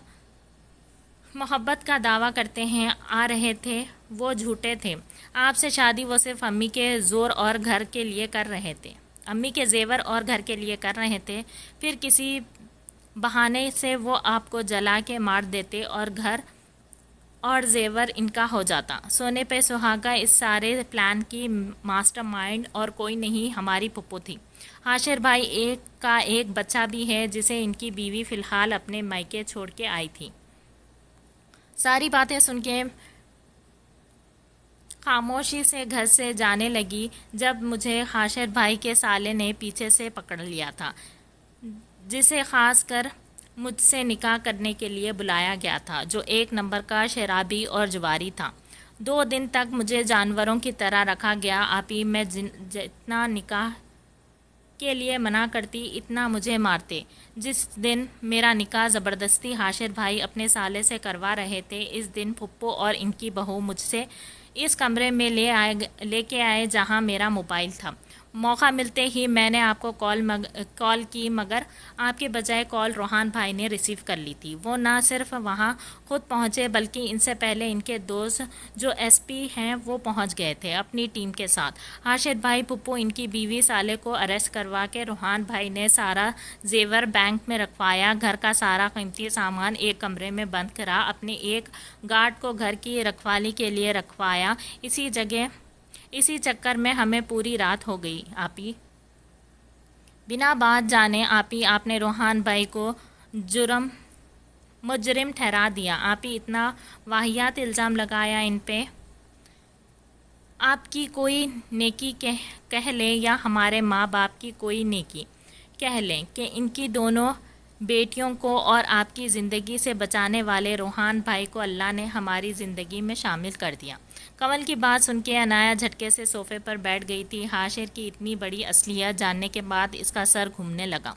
محبت کا دعویٰ کرتے ہیں آ رہے تھے وہ جھوٹے تھے۔ آپ سے شادی وہ صرف امی کے زور اور گھر کے لیے کر رہے تھے، امی کے زیور اور گھر کے لیے کر رہے تھے۔ پھر کسی بہانے سے وہ آپ کو جلا کے مار دیتے اور گھر اور زیور ان کا ہو جاتا۔ سونے پہ سہاگا اس سارے پلان کی ماسٹر مائنڈ اور کوئی نہیں، ہماری پھپھو تھی۔ حاشر بھائی ایک کا ایک بچہ بھی ہے جسے ان کی بیوی فی الحال اپنے مائکے چھوڑ کے آئی تھی۔ ساری باتیں سن کے خاموشی سے گھر سے جانے لگی جب مجھے حاشر بھائی کے سالے نے پیچھے سے پکڑ لیا تھا، جسے خاص کر مجھ سے نکاح کرنے کے لیے بلایا گیا تھا، جو ایک نمبر کا شرابی اور جواری تھا۔ 2 دن تک مجھے جانوروں کی طرح رکھا گیا۔ آپ ہی میں جتنا نکاح کے لیے منع کرتی اتنا مجھے مارتے۔ جس دن میرا نکاح زبردستی حاشر بھائی اپنے سالے سے کروا رہے تھے، اس دن پھپھو اور ان کی بہو مجھ سے اس کمرے میں لے کے آئے جہاں میرا موبائل تھا۔ موقع ملتے ہی میں نے آپ کو کال کی، مگر آپ کے بجائے کال روحان بھائی نے ریسیو کر لی تھی۔ وہ نہ صرف وہاں خود پہنچے بلکہ ان سے پہلے ان کے دوست جو ایس پی ہیں وہ پہنچ گئے تھے اپنی ٹیم کے ساتھ۔ حاشر بھائی، پھپھو، ان کی بیوی سالے کو اریسٹ کروا کے روحان بھائی نے سارا زیور بینک میں رکھوایا، گھر کا سارا قیمتی سامان ایک کمرے میں بند کرا، اپنے ایک گارڈ کو گھر کی رکھوالی کے لیے رکھوایا۔ اسی چکر میں ہمیں پوری رات ہو گئی۔ آپی بنا بات جانے آپ نے روحان بھائی کو مجرم ٹھہرا دیا۔ آپی اتنا واہیات الزام لگایا ان پہ۔ آپ کی کوئی نیکی کہہ لیں یا ہمارے ماں باپ کی کوئی نیکی کہہ لیں کہ ان کی دونوں بیٹیوں کو اور آپ کی زندگی سے بچانے والے روحان بھائی کو اللہ نے ہماری زندگی میں شامل کر دیا۔ کمل کی بات سن کے عنایا جھٹکے سے صوفے پر بیٹھ گئی تھی۔ حاشر کی اتنی بڑی اصلیت جاننے کے بعد اس کا سر گھومنے لگا۔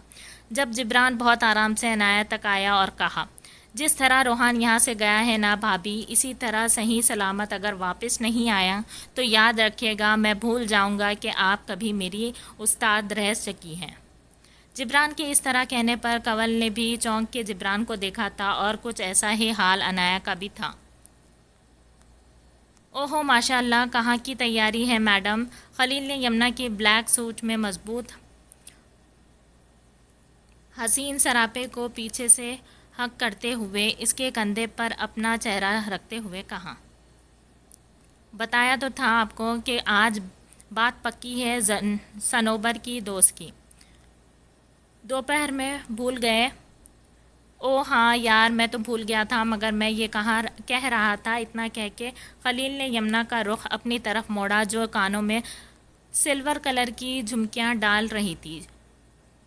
جب جبران بہت آرام سے عنایا تک آیا اور کہا، جس طرح روحان یہاں سے گیا ہے نا بھابھی، اسی طرح صحیح سلامت اگر واپس نہیں آیا تو یاد رکھیے گا میں بھول جاؤں گا کہ آپ کبھی میری استاد رہ سکی ہیں۔ جبران کے اس طرح کہنے پر کنول نے بھی چونک کے جبران کو دیکھا تھا اور کچھ ایسا ہی حال عنایا کا بھی تھا۔ اوہو ماشاء اللہ، کہاں کی تیاری ہے میڈم؟ خلیل نے یمنا کی بلیک سوٹ میں مضبوط حسین سراپے کو پیچھے سے ہگ کرتے ہوئے اس کے کندھے پر اپنا چہرہ رکھتے ہوئے کہا۔ بتایا تو تھا آپ کو کہ آج بات پکی ہے صنوبر کی دوست کی۔ دوپہر میں بھول گئے؟ او ہاں یار، میں تو بھول گیا تھا، مگر میں یہ کہہ رہا تھا۔ اتنا کہہ کے خلیل نے یمنا کا رخ اپنی طرف موڑا جو کانوں میں سلور کلر کی جھمکیاں ڈال رہی تھی۔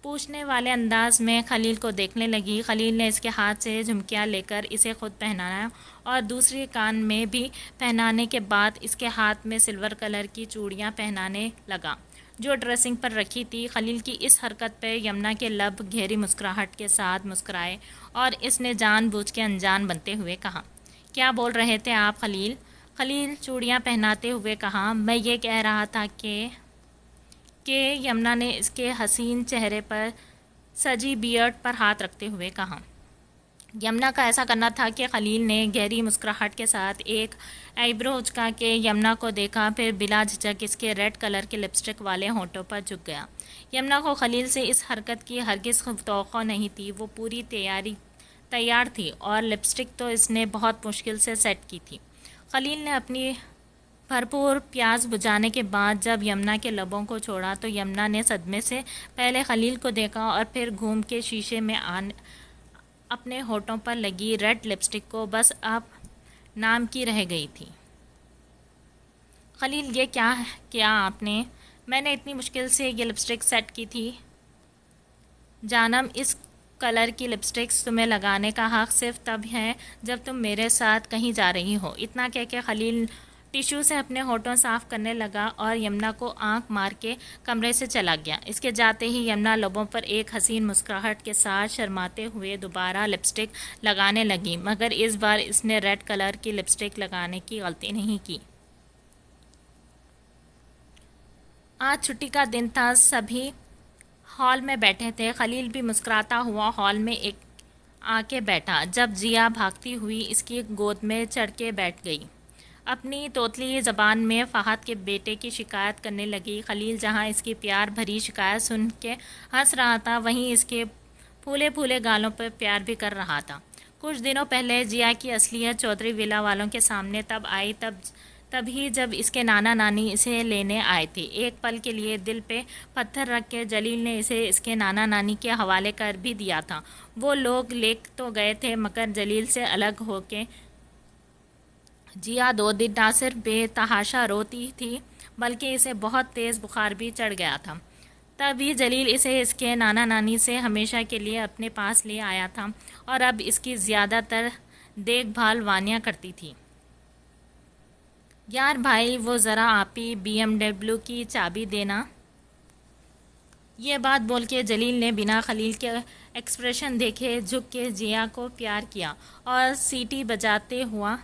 پوچھنے والے انداز میں خلیل کو دیکھنے لگی۔ خلیل نے اس کے ہاتھ سے جھمکیاں لے کر اسے خود پہنایا اور دوسری کان میں بھی پہنانے کے بعد اس کے ہاتھ میں سلور کلر کی چوڑیاں پہنانے لگا جو ڈریسنگ پر رکھی تھی۔ خلیل کی اس حرکت پہ یمنا کے لب گہری مسکراہٹ کے ساتھ مسکرائے اور اس نے جان بوجھ کے انجان بنتے ہوئے کہا، کیا بول رہے تھے آپ خلیل؟ خلیل چوڑیاں پہناتے ہوئے کہا، میں یہ کہہ رہا تھا کہ یمنا نے اس کے حسین چہرے پر سجی بیئرڈ پر ہاتھ رکھتے ہوئے کہا۔ یمنا کا ایسا کرنا تھا کہ خلیل نے گہری مسکراہٹ کے ساتھ ایک آئیبرو اچکا کے یمنا کو دیکھا، پھر بلا جھجک اس کے ریڈ کلر کے لپسٹک والے ہونٹوں پر جھک گیا۔ یمنا کو خلیل سے اس حرکت کی ہرگز توقع نہیں تھی۔ وہ پوری تیار تھی اور لپسٹک تو اس نے بہت مشکل سے سیٹ کی تھی۔ خلیل نے اپنی بھرپور پیاس بجھانے کے بعد جب یمنا کے لبوں کو چھوڑا تو یمنا نے صدمے سے پہلے خلیل کو دیکھا اور پھر گھوم کے شیشے میں اپنے ہونٹوں پر لگی ریڈ لپسٹک کو بس اب نام کی رہ گئی تھی۔ خلیل، یہ کیا کیا آپ نے؟ میں نے اتنی مشکل سے یہ لپسٹک سیٹ کی تھی۔ جانم، اس کلر کی لپسٹکس تمہیں لگانے کا حق صرف تب ہے جب تم میرے ساتھ کہیں جا رہی ہو۔ اتنا کہہ کے خلیل ٹیشو سے اپنے ہونٹوں صاف کرنے لگا اور یمنا کو آنکھ مار کے کمرے سے چلا گیا۔ اس کے جاتے ہی یمنا لبوں پر ایک حسین مسکراہٹ کے ساتھ شرماتے ہوئے دوبارہ لپسٹک لگانے لگی، مگر اس بار اس نے ریڈ کلر کی لپسٹک لگانے کی غلطی نہیں کی۔ آج چھٹی کا دن تھا، سبھی ہال میں بیٹھے تھے۔ خلیل بھی مسکراتا ہوا ہال میں آ کے بیٹھا جب جیا بھاگتی ہوئی اس کی گود میں چڑھ کے بیٹھ گئی۔ اپنی توتلی زبان میں فہد کے بیٹے کی شکایت کرنے لگی۔ خلیل جہاں اس کی پیار بھری شکایت سن کے ہنس رہا تھا، وہیں اس کے پھولے پھولے گالوں پر پیار بھی کر رہا تھا۔ کچھ دنوں پہلے جیا کی اصلیت چودھری ویلا والوں کے سامنے تب آئی تبھی جب اس کے نانا نانی اسے لینے آئے تھے۔ ایک پل کے لیے دل پہ پتھر رکھ کے جلیل نے اسے اس کے نانا نانی کے حوالے کر بھی دیا تھا۔ وہ لوگ لے تو گئے تھے مگر جلیل سے الگ ہو کے جیا 2 دن نہ صرف بے تحاشا روتی تھی بلکہ اسے بہت تیز بخار بھی چڑھ گیا تھا۔ تبھی جلیل اسے اس کے نانا نانی سے ہمیشہ کے لیے اپنے پاس لے آیا تھا اور اب اس کی زیادہ تر دیکھ بھال وانیا کرتی تھی۔ یار بھائی وہ ذرا آپی BMW کی چابی دینا۔ یہ بات بول کے جلیل نے بنا خلیل کے ایکسپریشن دیکھے جھک کے جیا کو پیار کیا اور سیٹی بجاتے ہوا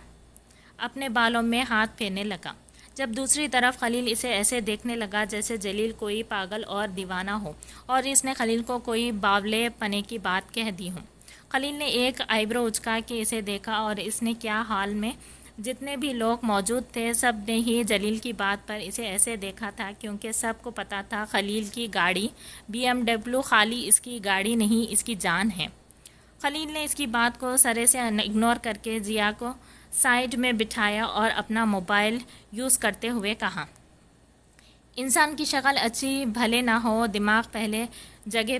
اپنے بالوں میں ہاتھ پھیرنے لگا، جب دوسری طرف خلیل اسے ایسے دیکھنے لگا جیسے جلیل کوئی پاگل اور دیوانہ ہو اور اس نے خلیل کو کوئی باولے پنے کی بات کہہ دی ہو۔ خلیل نے ایک آئیبرو اچکا کے اسے دیکھا اور اس نے کیا حال میں جتنے بھی لوگ موجود تھے سب نے ہی جلیل کی بات پر اسے ایسے دیکھا تھا کیونکہ سب کو پتا تھا خلیل کی گاڑی BMW خالی اس کی گاڑی نہیں اس کی جان ہے۔ خلیل نے اس کی بات کو سرے سے اگنور کر کے جیا کو سائیڈ میں بٹھایا اور اپنا موبائل یوز کرتے ہوئے کہا، انسان کی شکل اچھی بھلے نہ ہو، دماغ بھلے جگہ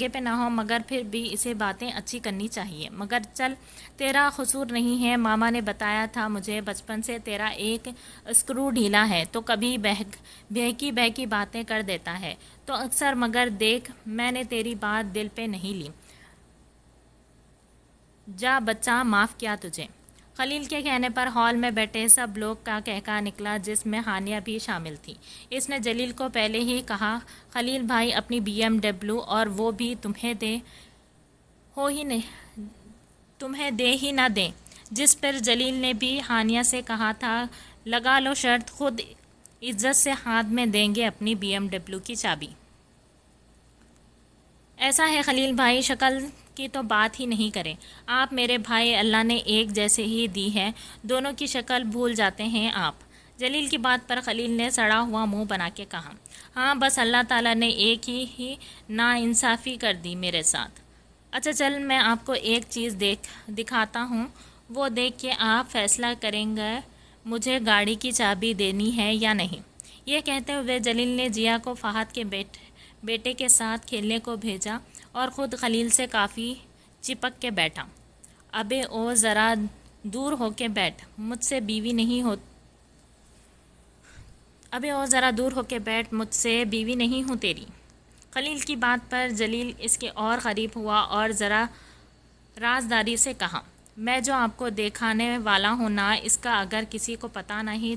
پہ نہ ہو مگر پھر بھی اسے باتیں اچھی کرنی چاہیے۔ مگر چل تیرا قصور نہیں ہے، ماما نے بتایا تھا مجھے بچپن سے تیرا ایک اسکرو ڈھیلا ہے تو کبھی بہکی باتیں کر دیتا ہے تو اکثر، مگر دیکھ میں نے تیری بات دل پہ نہیں لی، جا بچہ معاف کیا تجھے۔ خلیل کے کہنے پر ہال میں بیٹھے سب لوگ کا کہکا نکلا جس میں ہانیہ بھی شامل تھی۔ اس نے جلیل کو پہلے ہی کہا، خلیل بھائی اپنی BMW اور وہ بھی تمہیں دے ہی نہ دیں، جس پر جلیل نے بھی ہانیہ سے کہا تھا لگا لو شرط، خود عزت سے ہاتھ میں دیں گے اپنی BMW کی چابی۔ ایسا ہے خلیل بھائی شکل کی تو بات ہی نہیں کریں، آپ میرے بھائی اللہ نے ایک جیسے ہی دی ہے، دونوں کی شکل بھول جاتے ہیں آپ۔ جلیل کی بات پر خلیل نے سڑا ہوا منہ بنا کے کہا، ہاں بس اللہ تعالیٰ نے ایک ہی ناانصافی کر دی میرے ساتھ۔ اچھا چل میں آپ کو ایک چیز دکھاتا ہوں، وہ دیکھ کے آپ فیصلہ کریں گے مجھے گاڑی کی چابی دینی ہے یا نہیں۔ یہ کہتے ہوئے جلیل نے جیا کو فہد کے بیٹے کے ساتھ کھیلنے کو بھیجا اور خود خلیل سے کافی چپک کے بیٹھا۔ ابے او ذرا دور ہو کے بیٹھ، مجھ سے بیوی نہیں ہوں تیری۔ خلیل کی بات پر جلیل اس کے اور قریب ہوا اور ذرا رازداری سے کہا، میں جو آپ کو دکھانے والا ہوں نا، اس کا اگر کسی کو پتہ نہیں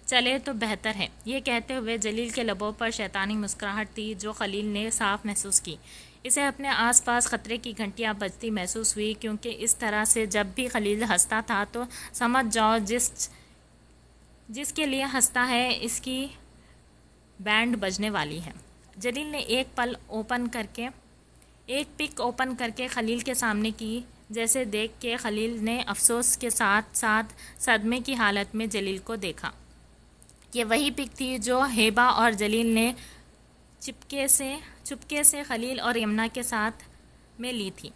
چلے تو بہتر ہے۔ یہ کہتے ہوئے جلیل کے لبوں پر شیطانی مسکراہٹ تھی جو خلیل نے صاف محسوس کی۔ اسے اپنے آس پاس خطرے کی گھنٹیاں بجتی محسوس ہوئی کیونکہ اس طرح سے جب بھی خلیل ہنستا تھا تو سمجھ جاؤ جس کے لیے ہنستا ہے اس کی بینڈ بجنے والی ہے۔ جلیل نے ایک پک اوپن کر کے خلیل کے سامنے کی، جیسے دیکھ کے خلیل نے افسوس کے ساتھ ساتھ صدمے کی حالت میں جلیل کو دیکھا۔ یہ وہی پک تھی جو ہیبا اور جلیل نے چپکے سے خلیل اور یمنا کے ساتھ میں لی تھی۔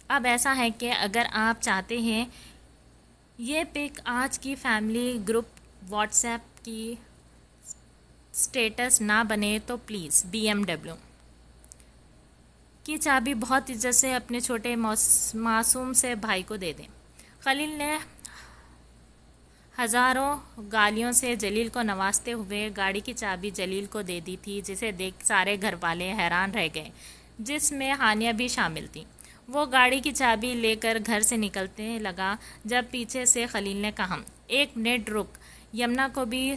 اب ایسا ہے کہ اگر آپ چاہتے ہیں یہ پک آج کی فیملی گروپ واٹس ایپ کی سٹیٹس نہ بنے تو پلیز BMW کی چابی بہت عزت سے اپنے چھوٹے معصوم سے بھائی کو دے دیں۔ خلیل نے ہزاروں گالیوں سے جلیل کو نوازتے ہوئے گاڑی کی چابی جلیل کو دے دی تھی، جسے دیکھ سارے گھر والے حیران رہ گئے، جس میں ہانیہ بھی شامل تھی۔ وہ گاڑی کی چابی لے کر گھر سے نکلنے لگا جب پیچھے سے خلیل نے کہا، 1 منٹ رک، یمنا کو بھی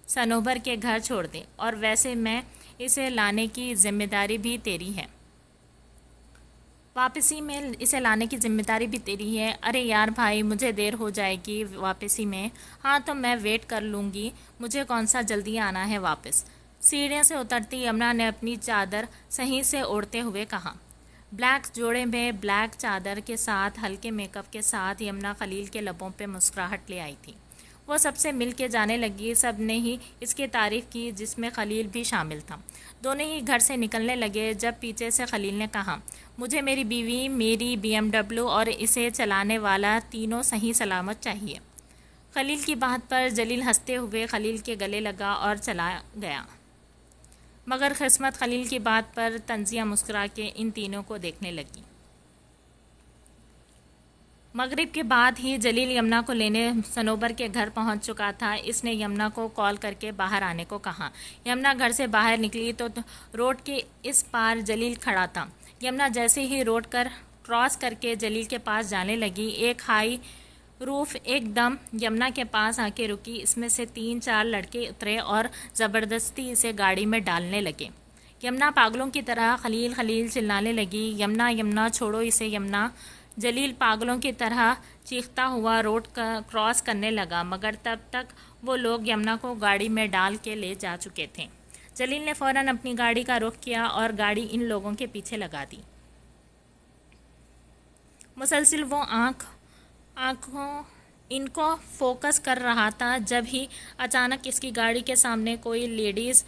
صنوبر کے گھر چھوڑ دے، اور ویسے میں اسے لانے کی ذمہ داری بھی تیری ہے۔ واپسی میں اسے لانے کی ذمہ داری بھی تیری ہے۔ ارے یار بھائی، مجھے دیر ہو جائے گی واپسی میں۔ ہاں تو میں ویٹ کر لوں گی، مجھے کون سا جلدی آنا ہے واپس۔ سیڑھیوں سے اترتی یمنا نے اپنی چادر صحیح سے اوڑھتے ہوئے کہا۔ بلیک جوڑے میں بلیک چادر کے ساتھ ہلکے میک اپ کے ساتھ یمنا خلیل کے لبوں پہ مسکراہٹ لے آئی تھی۔ وہ سب سے مل کے جانے لگی، سب نے ہی اس کی تعریف کی جس میں خلیل بھی شامل تھا۔ دونوں ہی گھر سے نکلنے لگے جب پیچھے سے خلیل نے کہا، مجھے میری بیوی، میری BMW اور اسے چلانے والا تینوں صحیح سلامت چاہیے۔ خلیل کی بات پر جلیل ہنستے ہوئے خلیل کے گلے لگا اور چلا گیا، مگر قسمت خلیل کی بات پر طنزیہ مسکرا کے ان تینوں کو دیکھنے لگی۔ مغرب کے بعد ہی جلیل یمنا کو لینے صنوبر کے گھر پہنچ چکا تھا۔ اس نے یمنا کو کال کر کے باہر آنے کو کہا۔ یمنا گھر سے باہر نکلی تو روڈ کے اس پار جلیل کھڑا تھا۔ یمنا جیسے ہی روڈ کراس کر کے جلیل کے پاس جانے لگی، ایک ہائی روف ایک دم یمنا کے پاس آ کے رکی۔ اس میں سے 3-4 لڑکے اترے اور زبردستی اسے گاڑی میں ڈالنے لگے۔ یمنا پاگلوں کی طرح خلیل خلیل چلانے لگی، یمنا یمنا چھوڑو اسے یمنا۔ جلیل پاگلوں کی طرح چیختا ہوا روڈ کراس کرنے لگا، مگر تب تک وہ لوگ یمنا کو گاڑی میں ڈال کے لے جا چکے تھے۔ جلیل نے فوراً اپنی گاڑی کا رخ کیا اور گاڑی ان لوگوں کے پیچھے لگا دی۔ مسلسل وہ آنکھوں ان کو فوکس کر رہا تھا، جب ہی اچانک اس کی گاڑی کے سامنے کوئی لیڈیز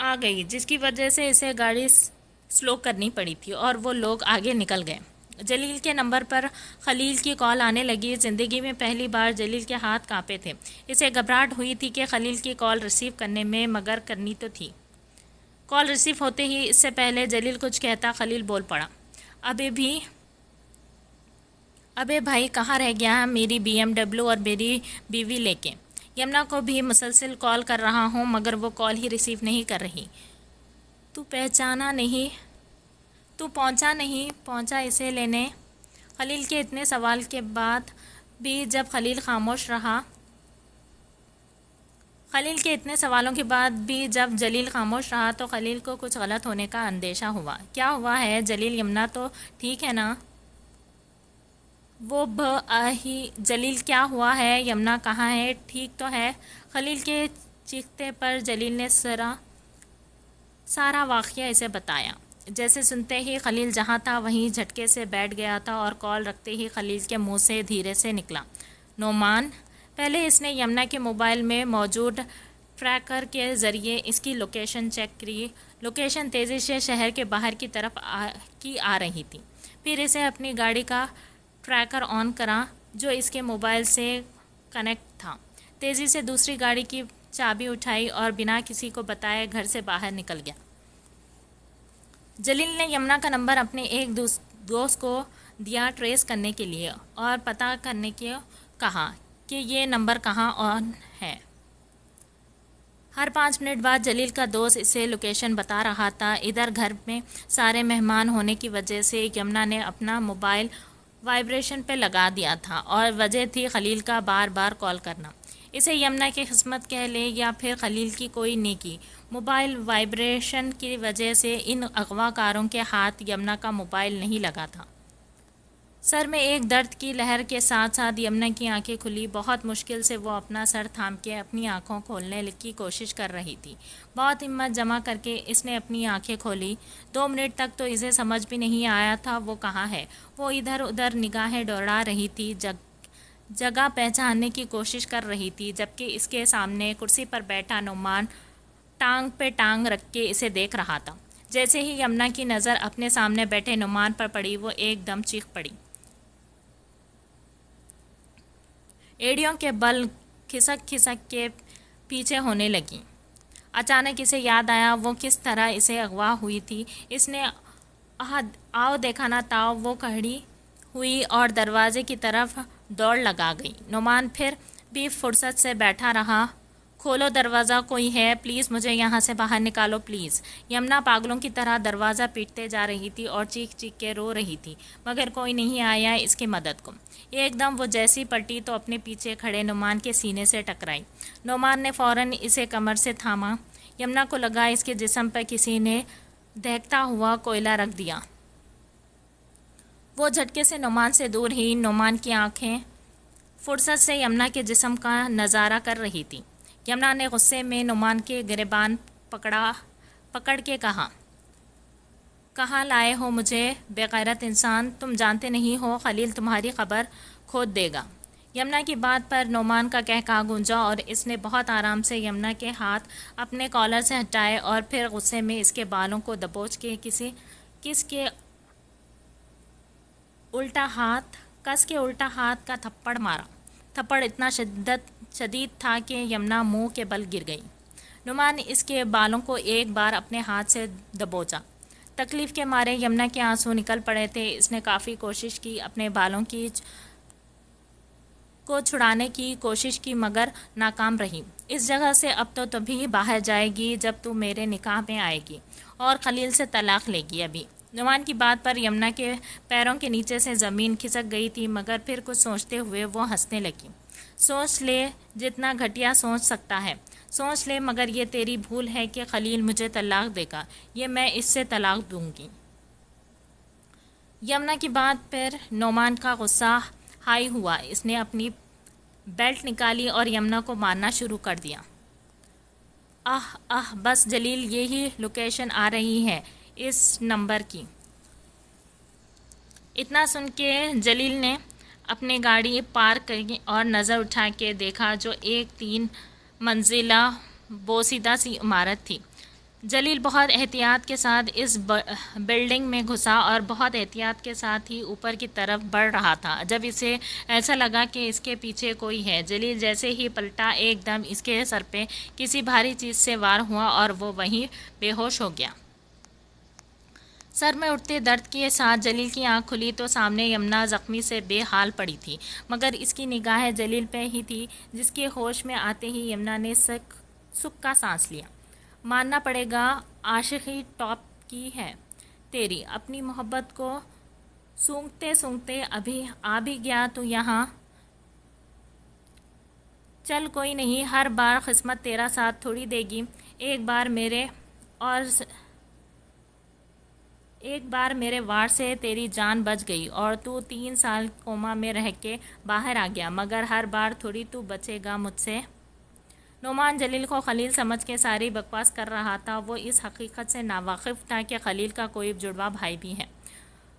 آ گئی، جس کی وجہ سے اسے گاڑی سلو کرنی پڑی تھی اور وہ لوگ آگے نکل گئے۔ جلیل کے نمبر پر خلیل کی کال آنے لگی۔ زندگی میں پہلی بار جلیل کے ہاتھ کانپے تھے۔ اسے گھبراہٹ ہوئی تھی کہ خلیل کی کال ریسیو کرنے میں، مگر کرنی تو تھی۔ کال ریسیو ہوتے ہی اس سے پہلے جلیل کچھ کہتا خلیل بول پڑا، ابے بھائی کہاں رہ گیا میری BMW اور میری بیوی لے کے؟ یمنا کو بھی مسلسل کال کر رہا ہوں مگر وہ کال ہی ریسیو نہیں کر رہی۔ تو پہنچا اسے لینے؟ خلیل کے اتنے سوال کے بعد بھی جب خلیل خاموش رہا، جلیل خاموش رہا تو خلیل کو کچھ غلط ہونے کا اندیشہ ہوا۔ کیا ہوا ہے جلیل؟ یمنا تو ٹھیک ہے نا؟ جلیل کیا ہوا ہے؟ یمنا کہاں ہے؟ ٹھیک تو ہے؟ خلیل کے چیختے پر جلیل نے سارا واقعہ اسے بتایا۔ جیسے سنتے ہی خلیل جہاں تھا وہیں جھٹکے سے بیٹھ گیا تھا اور کال رکھتے ہی خلیل کے منہ سے دھیرے سے نکلا، نعمان۔ پہلے اس نے یمنا کے موبائل میں موجود ٹریکر کے ذریعے اس کی لوکیشن چیک کی۔ لوکیشن تیزی سے شہر کے باہر کی طرف آ رہی تھی۔ پھر اسے اپنی گاڑی کا ٹریکر آن کرا جو اس کے موبائل سے کنیکٹ تھا۔ تیزی سے دوسری گاڑی کی چابی اٹھائی اور بنا کسی کو بتائے گھر سے باہر نکل گیا۔ جلیل نے یمنا کا نمبر اپنے ایک دوست کو دیا ٹریس کرنے کے لیے اور پتہ کرنے کو کہا کہ یہ نمبر کہاں آن ہے۔ ہر 5 منٹ بعد جلیل کا دوست اسے لوکیشن بتا رہا تھا۔ ادھر گھر میں سارے مہمان ہونے کی وجہ سے یمنا نے اپنا موبائل وائبریشن پہ لگا دیا تھا اور وجہ تھی خلیل کا بار بار کال کرنا۔ اسے یمنا کی قسمت کہہ لے یا پھر خلیل کی کوئی نیکی، موبائل وائبریشن کی وجہ سے ان اغوا کاروں کے ہاتھ یمنا کا موبائل نہیں لگا تھا۔ سر میں ایک درد کی لہر کے ساتھ ساتھ یمنا کی آنکھیں کھلی۔ بہت مشکل سے وہ اپنا سر تھام کے اپنی آنکھوں کھولنے کی کوشش کر رہی تھی۔ بہت ہمت جمع کر کے اس نے اپنی آنکھیں کھولی۔ 2 منٹ تک تو اسے سمجھ بھی نہیں آیا تھا وہ کہاں ہے۔ وہ ادھر ادھر نگاہیں دوڑا رہی تھی، جگہ پہچاننے کی کوشش کر رہی تھی، جبکہ اس کے سامنے کرسی پر بیٹھا نعمان ٹانگ پہ ٹانگ رکھ کے اسے دیکھ رہا تھا۔ جیسے ہی یمنا کی نظر اپنے سامنے بیٹھے نعمان پر پڑی، وہ ایک دم چیخ پڑی۔ ایڑیوں کے بل کھسک کھسک کے پیچھے ہونے لگیں۔ اچانک اسے یاد آیا وہ کس طرح اسے اغوا ہوئی تھی۔ اس نے آؤ دیکھا نہ تاؤ وہ کھڑی ہوئی اور دروازے کی طرف دوڑ لگا گئی۔ نعمان پھر بھی فرصت سے بیٹھا رہا، کھولو دروازہ، کوئی ہے، پلیز مجھے یہاں سے باہر نکالو پلیز۔ یمنا پاگلوں کی طرح دروازہ پیٹتے جا رہی تھی اور چیخ چیخ کے رو رہی تھی، مگر کوئی نہیں آیا اس کی مدد کو۔ ایک دم وہ جیسی پلٹی تو اپنے پیچھے کھڑے نعمان کے سینے سے ٹکرائی۔ نعمان نے فوراً اسے کمر سے تھاما۔ یمنا کو لگا اس کے جسم پر کسی نے دہکتا ہوا کوئلہ رکھ دیا۔ وہ جھٹکے سے نعمان سے دور ہی۔ نعمان کی آنکھیں فرصت سے یمنا کے جسم کا نظارہ کر رہی تھی۔ یمنا نے غصے میں نعمان کے گریبان پکڑ کے کہا، کہاں لائے ہو مجھے بے غیرت انسان، تم جانتے نہیں ہو خلیل تمہاری خبر کھود دے گا۔ یمنا کی بات پر نعمان کا قہقہا گونجا اور اس نے بہت آرام سے یمنا کے ہاتھ اپنے کالر سے ہٹائے اور پھر غصے میں اس کے بالوں کو دبوچ کے کس کے الٹا ہاتھ کا تھپڑ مارا۔ تھپڑ اتنا شدید تھا کہ یمنا منہ کے بل گر گئی۔ نعمان اس کے بالوں کو ایک بار اپنے ہاتھ سے دبوچا۔ تکلیف کے مارے یمنا کے آنسو نکل پڑے تھے۔ اس نے کافی کوشش کی، اپنے بالوں کو چھڑانے کی کوشش کی، مگر ناکام رہی۔ اس جگہ سے اب تو تبھی باہر جائے گی جب تو میرے نکاح میں آئے گی اور خلیل سے طلاق لے گی ابھی۔ نعمان کی بات پر یمنا کے پیروں کے نیچے سے زمین کھسک گئی تھی، مگر پھر کچھ سوچتے ہوئے وہ ہنسنے لگی۔ سوچ لے جتنا گھٹیا سوچ سکتا ہے، سوچ لے، مگر یہ تیری بھول ہے کہ خلیل مجھے طلاق دے گا، یہ میں اس سے طلاق دوں گی۔ یمنا کی بات پر نعمان کا غصہ ہائی ہوا۔ اس نے اپنی بیلٹ نکالی اور یمنا کو مارنا شروع کر دیا۔ بس جلیل، یہی لوکیشن آ رہی ہے اس نمبر کی۔ اتنا سن کے جلیل نے اپنی گاڑی پارک کی اور نظر اٹھا کے دیکھا جو ایک 3 منزلہ بوسیدہ سی عمارت تھی۔ جلیل بہت احتیاط کے ساتھ اس بلڈنگ میں گھسا اور بہت احتیاط کے ساتھ ہی اوپر کی طرف بڑھ رہا تھا جب اسے ایسا لگا کہ اس کے پیچھے کوئی ہے۔ جلیل جیسے ہی پلٹا، ایک دم اس کے سر پہ کسی بھاری چیز سے وار ہوا اور وہ وہیں بے ہوش ہو گیا۔ سر میں اٹھتے درد کے ساتھ جلیل کی آنکھ کھلی تو سامنے یمنا زخمی سے بے حال پڑی تھی، مگر اس کی نگاہیں جلیل پہ ہی تھی، جس کے ہوش میں آتے ہی یمنا نے سکھ کا سانس لیا۔ ماننا پڑے گا، عاشقی ٹاپ کی ہے تیری۔ اپنی محبت کو سونگتے سونگتے ابھی آ بھی گیا تو یہاں۔ چل کوئی نہیں، ہر بار قسمت تیرا ساتھ تھوڑی دے گی۔ ایک بار میرے وار سے تیری جان بچ گئی اور تو 3 سال کوما میں رہ کے باہر آ گیا، مگر ہر بار تھوڑی تو بچے گا مجھ سے۔ نعمان جلیل کو خلیل سمجھ کے ساری بکواس کر رہا تھا۔ وہ اس حقیقت سے ناواقف تھا کہ خلیل کا کوئی جڑواں بھائی بھی ہے۔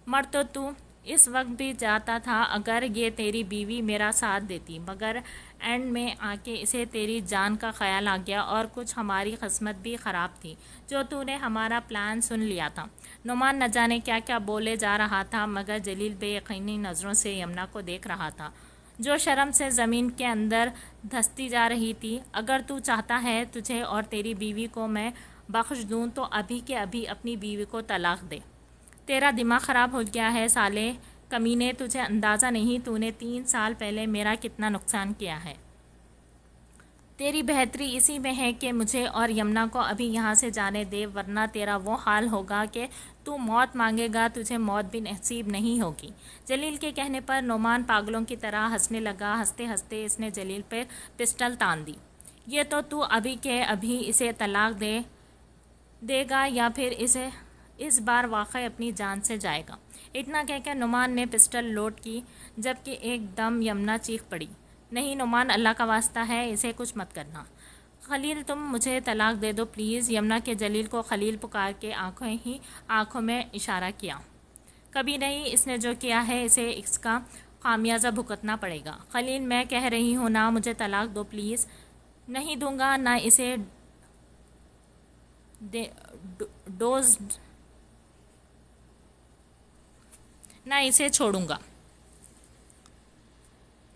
مر تو اس وقت بھی جاتا تھا اگر یہ تیری بیوی میرا ساتھ دیتی، مگر اینڈ میں آ کے اسے تیری جان کا خیال آ گیا اور کچھ ہماری قسمت بھی خراب تھی جو تو نے ہمارا پلان سن لیا تھا۔ نعمان نہ جانے کیا کیا بولے جا رہا تھا، مگر جلیل بے یقینی نظروں سے یمنا کو دیکھ رہا تھا جو شرم سے زمین کے اندر دھنستی جا رہی تھی۔ اگر تو چاہتا ہے تجھے اور تیری بیوی کو میں بخش دوں تو ابھی کے ابھی اپنی بیوی کو طلاق دے۔ تیرا دماغ خراب ہو گیا ہے سالے کمینے، تجھے اندازہ نہیں تو نے 3 سال پہلے میرا کتنا نقصان کیا ہے۔ تیری بہتری اسی میں ہے کہ مجھے اور یمنا کو ابھی یہاں سے جانے دے، ورنہ تیرا وہ حال ہوگا کہ تو موت مانگے گا، تجھے موت بھی نصیب نہیں ہوگی۔ جلیل کے کہنے پر نعمان پاگلوں کی طرح ہنسنے لگا۔ ہنستے ہنستے اس نے جلیل پہ پسٹل تان دی۔ یہ تو ابھی کے ابھی اسے طلاق دے گا یا پھر اس بار واقعی اپنی جان سے جائے گا۔ اتنا کہہ کر نعمان نے پسٹل لوڈ کی، جبکہ ایک دم یمنا چیخ پڑی، نہیں نعمان، اللہ کا واسطہ ہے اسے کچھ مت کرنا۔ خلیل تم مجھے طلاق دے دو پلیز۔ یمنا کے جلیل کو خلیل پکار کے آنکھوں میں اشارہ کیا۔ کبھی نہیں، اس نے جو کیا ہے اسے اس کا خمیازہ بھگتنا پڑے گا۔ خلیل میں کہہ رہی ہوں نا، مجھے طلاق دو پلیز۔ نہیں دوں گا، نہ اسے چھوڑوں گا۔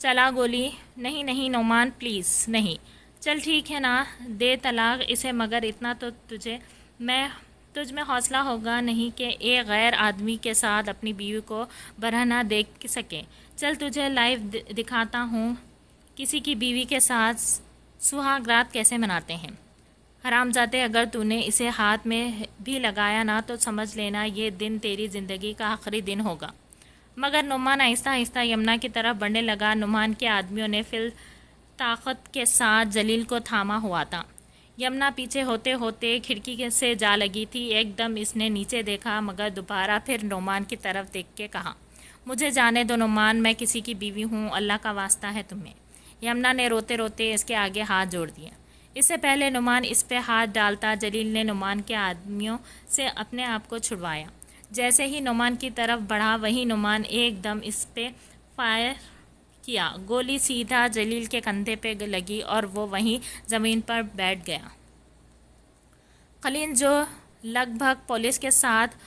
چلا گولی۔ نہیں نعمان پلیز نہیں۔ چل ٹھیک ہے نا، دے طلاق اسے، مگر اتنا تو تجھ میں حوصلہ ہوگا نہیں کہ ایک غیر آدمی کے ساتھ اپنی بیوی کو برہنہ دیکھ سکے۔ چل تجھے لائیو دکھاتا ہوں کسی کی بیوی کے ساتھ سہاگ رات کیسے مناتے ہیں؟ حرامزادے، اگر تو نے اسے ہاتھ میں بھی لگایا نا تو سمجھ لینا یہ دن تیری زندگی کا آخری دن ہوگا۔ مگر نعمان آہستہ آہستہ یمنا کی طرف بڑھنے لگا۔ نعمان کے آدمیوں نے فی طاقت کے ساتھ جلیل کو تھاما ہوا تھا۔ یمنا پیچھے ہوتے ہوتے کھڑکی سے جا لگی تھی۔ ایک دم اس نے نیچے دیکھا مگر دوبارہ پھر نعمان کی طرف دیکھ کے کہا، مجھے جانے دو نعمان، میں کسی کی بیوی ہوں، اللہ کا واسطہ ہے تمہیں۔ یمنا نے روتے روتے اس کے آگے ہاتھ جوڑ دیا۔ اس سے پہلے نعمان اس پہ ہاتھ ڈالتا، جلیل نے نعمان کے آدمیوں سے اپنے آپ کو چھڑوایا۔ جیسے ہی نعمان کی طرف بڑھا وہیں نعمان ایک دم اس پہ فائر کیا۔ گولی سیدھا جلیل کے کندھے پہ لگی اور وہ وہیں زمین پر بیٹھ گیا۔ خلیل جو لگ بھگ پولیس کے ساتھ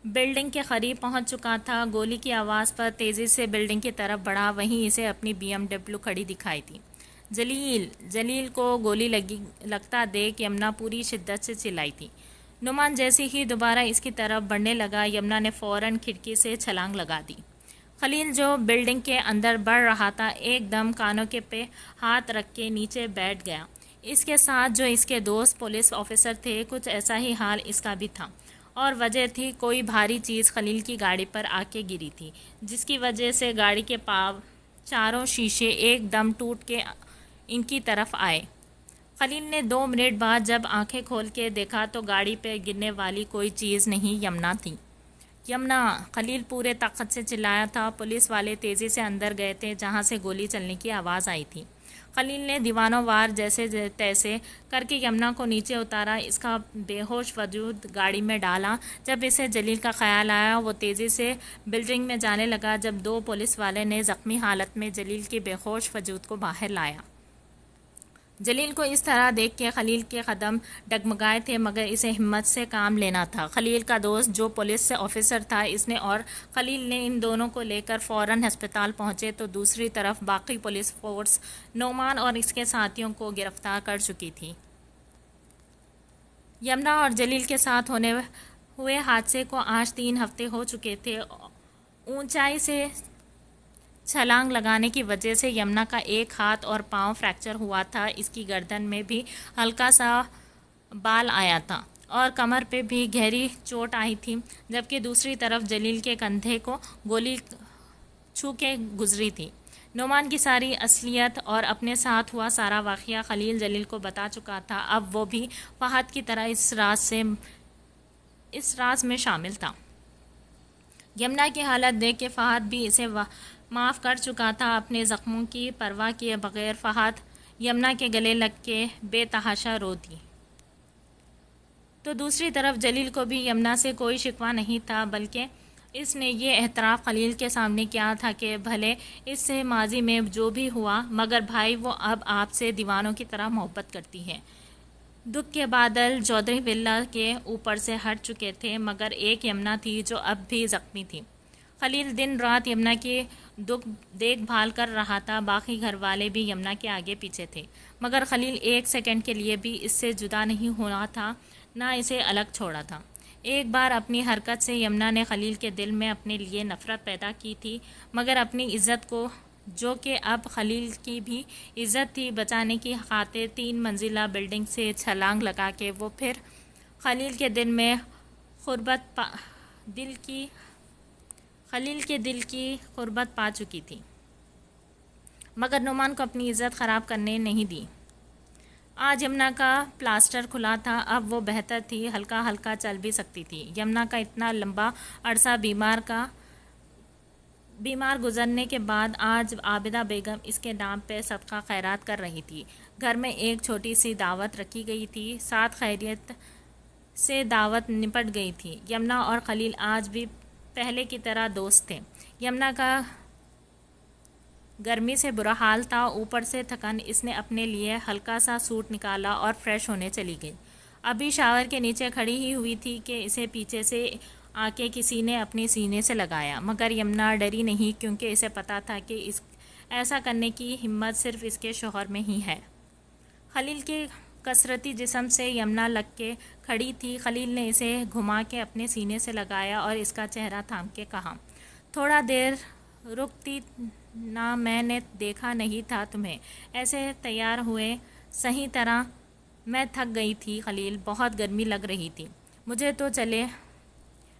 بلڈنگ کے قریب پہنچ چکا تھا، گولی کی آواز پر تیزی سے بلڈنگ کی طرف بڑھا۔ وہیں اسے اپنی BMW کھڑی دکھائی دی۔ جلیل کو گولی لگتا دیکھ یمنا پوری شدت سے چلائی تھی۔ نعمان جیسے ہی دوبارہ اس کی طرف بڑھنے لگا، یمنا نے فوراً کھڑکی سے چھلانگ لگا دی۔ خلیل جو بلڈنگ کے اندر بڑھ رہا تھا ایک دم کانوں کے پہ ہاتھ رکھ کے نیچے بیٹھ گیا۔ اس کے ساتھ جو اس کے دوست پولیس آفیسر تھے، کچھ ایسا ہی حال اس کا بھی تھا، اور وجہ تھی کوئی بھاری چیز خلیل کی گاڑی پر آ کے گری تھی، جس کی وجہ سے گاڑی کے چاروں شیشے ایک دم ٹوٹ کے ان کی طرف آئے۔ خلیل نے 2 منٹ بعد جب آنکھیں کھول کے دیکھا تو گاڑی پہ گرنے والی کوئی چیز نہیں، یمنا تھی۔ یمنا! خلیل پورے طاقت سے چلایا تھا۔ پولیس والے تیزی سے اندر گئے تھے جہاں سے گولی چلنے کی آواز آئی تھی۔ خلیل نے دیوانوں وار جیسے تیسے کر کے یمنا کو نیچے اتارا، اس کا بے ہوش وجود گاڑی میں ڈالا۔ جب اسے جلیل کا خیال آیا، وہ تیزی سے بلڈنگ میں جانے لگا۔ جب 2 پولیس والے نے زخمی حالت میں جلیل کے بے ہوش وجود کو باہر لایا۔ جلیل کو اس طرح دیکھ کے خلیل کے قدم ڈگمگائے تھے، مگر اسے ہمت سے کام لینا تھا۔ خلیل کا دوست جو پولیس سے آفیسر تھا، اس نے اور خلیل نے ان دونوں کو لے کر فوراً ہسپتال پہنچے تو دوسری طرف باقی پولیس فورس نعمان اور اس کے ساتھیوں کو گرفتار کر چکی تھی۔ یمنا اور جلیل کے ساتھ ہوئے حادثے کو آج 3 ہفتے ہو چکے تھے۔ اونچائی سے چھلانگ لگانے کی وجہ سے یمنا کا ایک ہاتھ اور پاؤں فریکچر ہوا تھا۔ اس کی گردن میں بھی ہلکا سا بال آیا تھا اور کمر پہ بھی گہری چوٹ آئی تھی، جبکہ دوسری طرف جلیل کے کندھے کو گولی چھو کے گزری تھی۔ نعمان کی ساری اصلیت اور اپنے ساتھ ہوا سارا واقعہ خلیل جلیل کو بتا چکا تھا۔ اب وہ بھی فہد کی طرح اس راز میں شامل تھا۔ یمنا کی حالت دیکھ کے فہد بھی اسے معاف کر چکا تھا۔ اپنے زخموں کی پرواہ کیے بغیر فہد یمنا کے گلے لگ کے بے تحاشا رو دی۔ تو دوسری طرف جلیل کو بھی یمنا سے کوئی شکوہ نہیں تھا، بلکہ اس نے یہ اعتراف خلیل کے سامنے کیا تھا کہ بھلے اس سے ماضی میں جو بھی ہوا، مگر بھائی وہ اب آپ سے دیوانوں کی طرح محبت کرتی ہے۔ دکھ کے بادل چودھری ولا کے اوپر سے ہٹ چکے تھے، مگر ایک یمنا تھی جو اب بھی زخمی تھی۔ خلیل دن رات یمنا کی دیکھ بھال کر رہا تھا۔ باقی گھر والے بھی یمنا کے آگے پیچھے تھے، مگر خلیل ایک سیکنڈ کے لیے بھی اس سے جدا نہیں ہوا تھا، نہ اسے الگ چھوڑا تھا۔ ایک بار اپنی حرکت سے یمنا نے خلیل کے دل میں اپنے لیے نفرت پیدا کی تھی، مگر اپنی عزت کو، جو کہ اب خلیل کی بھی عزت تھی، بچانے کی خاطر 3 منزلہ بلڈنگ سے چھلانگ لگا کے وہ پھر خلیل کے دل کی قربت پا چکی تھی، مگر نعمان کو اپنی عزت خراب کرنے نہیں دی۔ آج یمنا کا پلاسٹر کھلا تھا، اب وہ بہتر تھی، ہلکا ہلکا چل بھی سکتی تھی۔ یمنا کا اتنا لمبا عرصہ بیمار گزرنے کے بعد آج عابدہ بیگم اس کے نام پہ صدقہ خیرات کر رہی تھی۔ گھر میں ایک چھوٹی سی دعوت رکھی گئی تھی، ساتھ خیریت سے دعوت نپٹ گئی تھی۔ یمنا اور خلیل آج بھی پہلے کی طرح دوست تھے۔ یمنا کا گرمی سے برا حال تھا، اوپر سے تھکن۔ اس نے اپنے لیے ہلکا سا سوٹ نکالا اور فریش ہونے چلی گئی۔ ابھی شاور کے نیچے کھڑی ہی ہوئی تھی کہ اسے پیچھے سے آ کے کسی نے اپنے سینے سے لگایا، مگر یمنا ڈری نہیں، کیونکہ اسے پتا تھا کہ ایسا کرنے کی ہمت صرف اس کے شوہر میں ہی ہے۔ خلیل کے کثرتی جسم سے یمنا لگ کے کھڑی تھی۔ خلیل نے اسے گھما کے اپنے سینے سے لگایا اور اس کا چہرہ تھام کے کہا، تھوڑا دیر رکتی نا، میں نے دیکھا نہیں تھا تمہیں ایسے تیار ہوئے، صحیح طرح میں تھک گئی تھی خلیل، بہت گرمی لگ رہی تھی مجھے تو چلے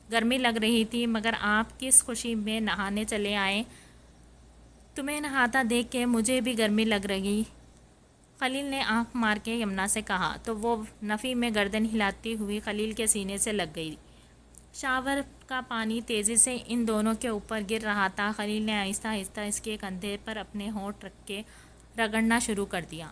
گرمی لگ رہی تھی مگر آپ کس خوشی میں نہانے چلے آئے؟ تمہیں نہاتا دیکھ کے مجھے بھی گرمی لگ رہی، خلیل نے آنکھ مار کے یمنا سے کہا تو وہ نفی میں گردن ہلاتی ہوئی خلیل کے سینے سے لگ گئی۔ شاور کا پانی تیزی سے ان دونوں کے اوپر گر رہا تھا۔ خلیل نے آہستہ آہستہ اس کے کندھے پر اپنے ہونٹ رکھ کے رگڑنا شروع کر دیا۔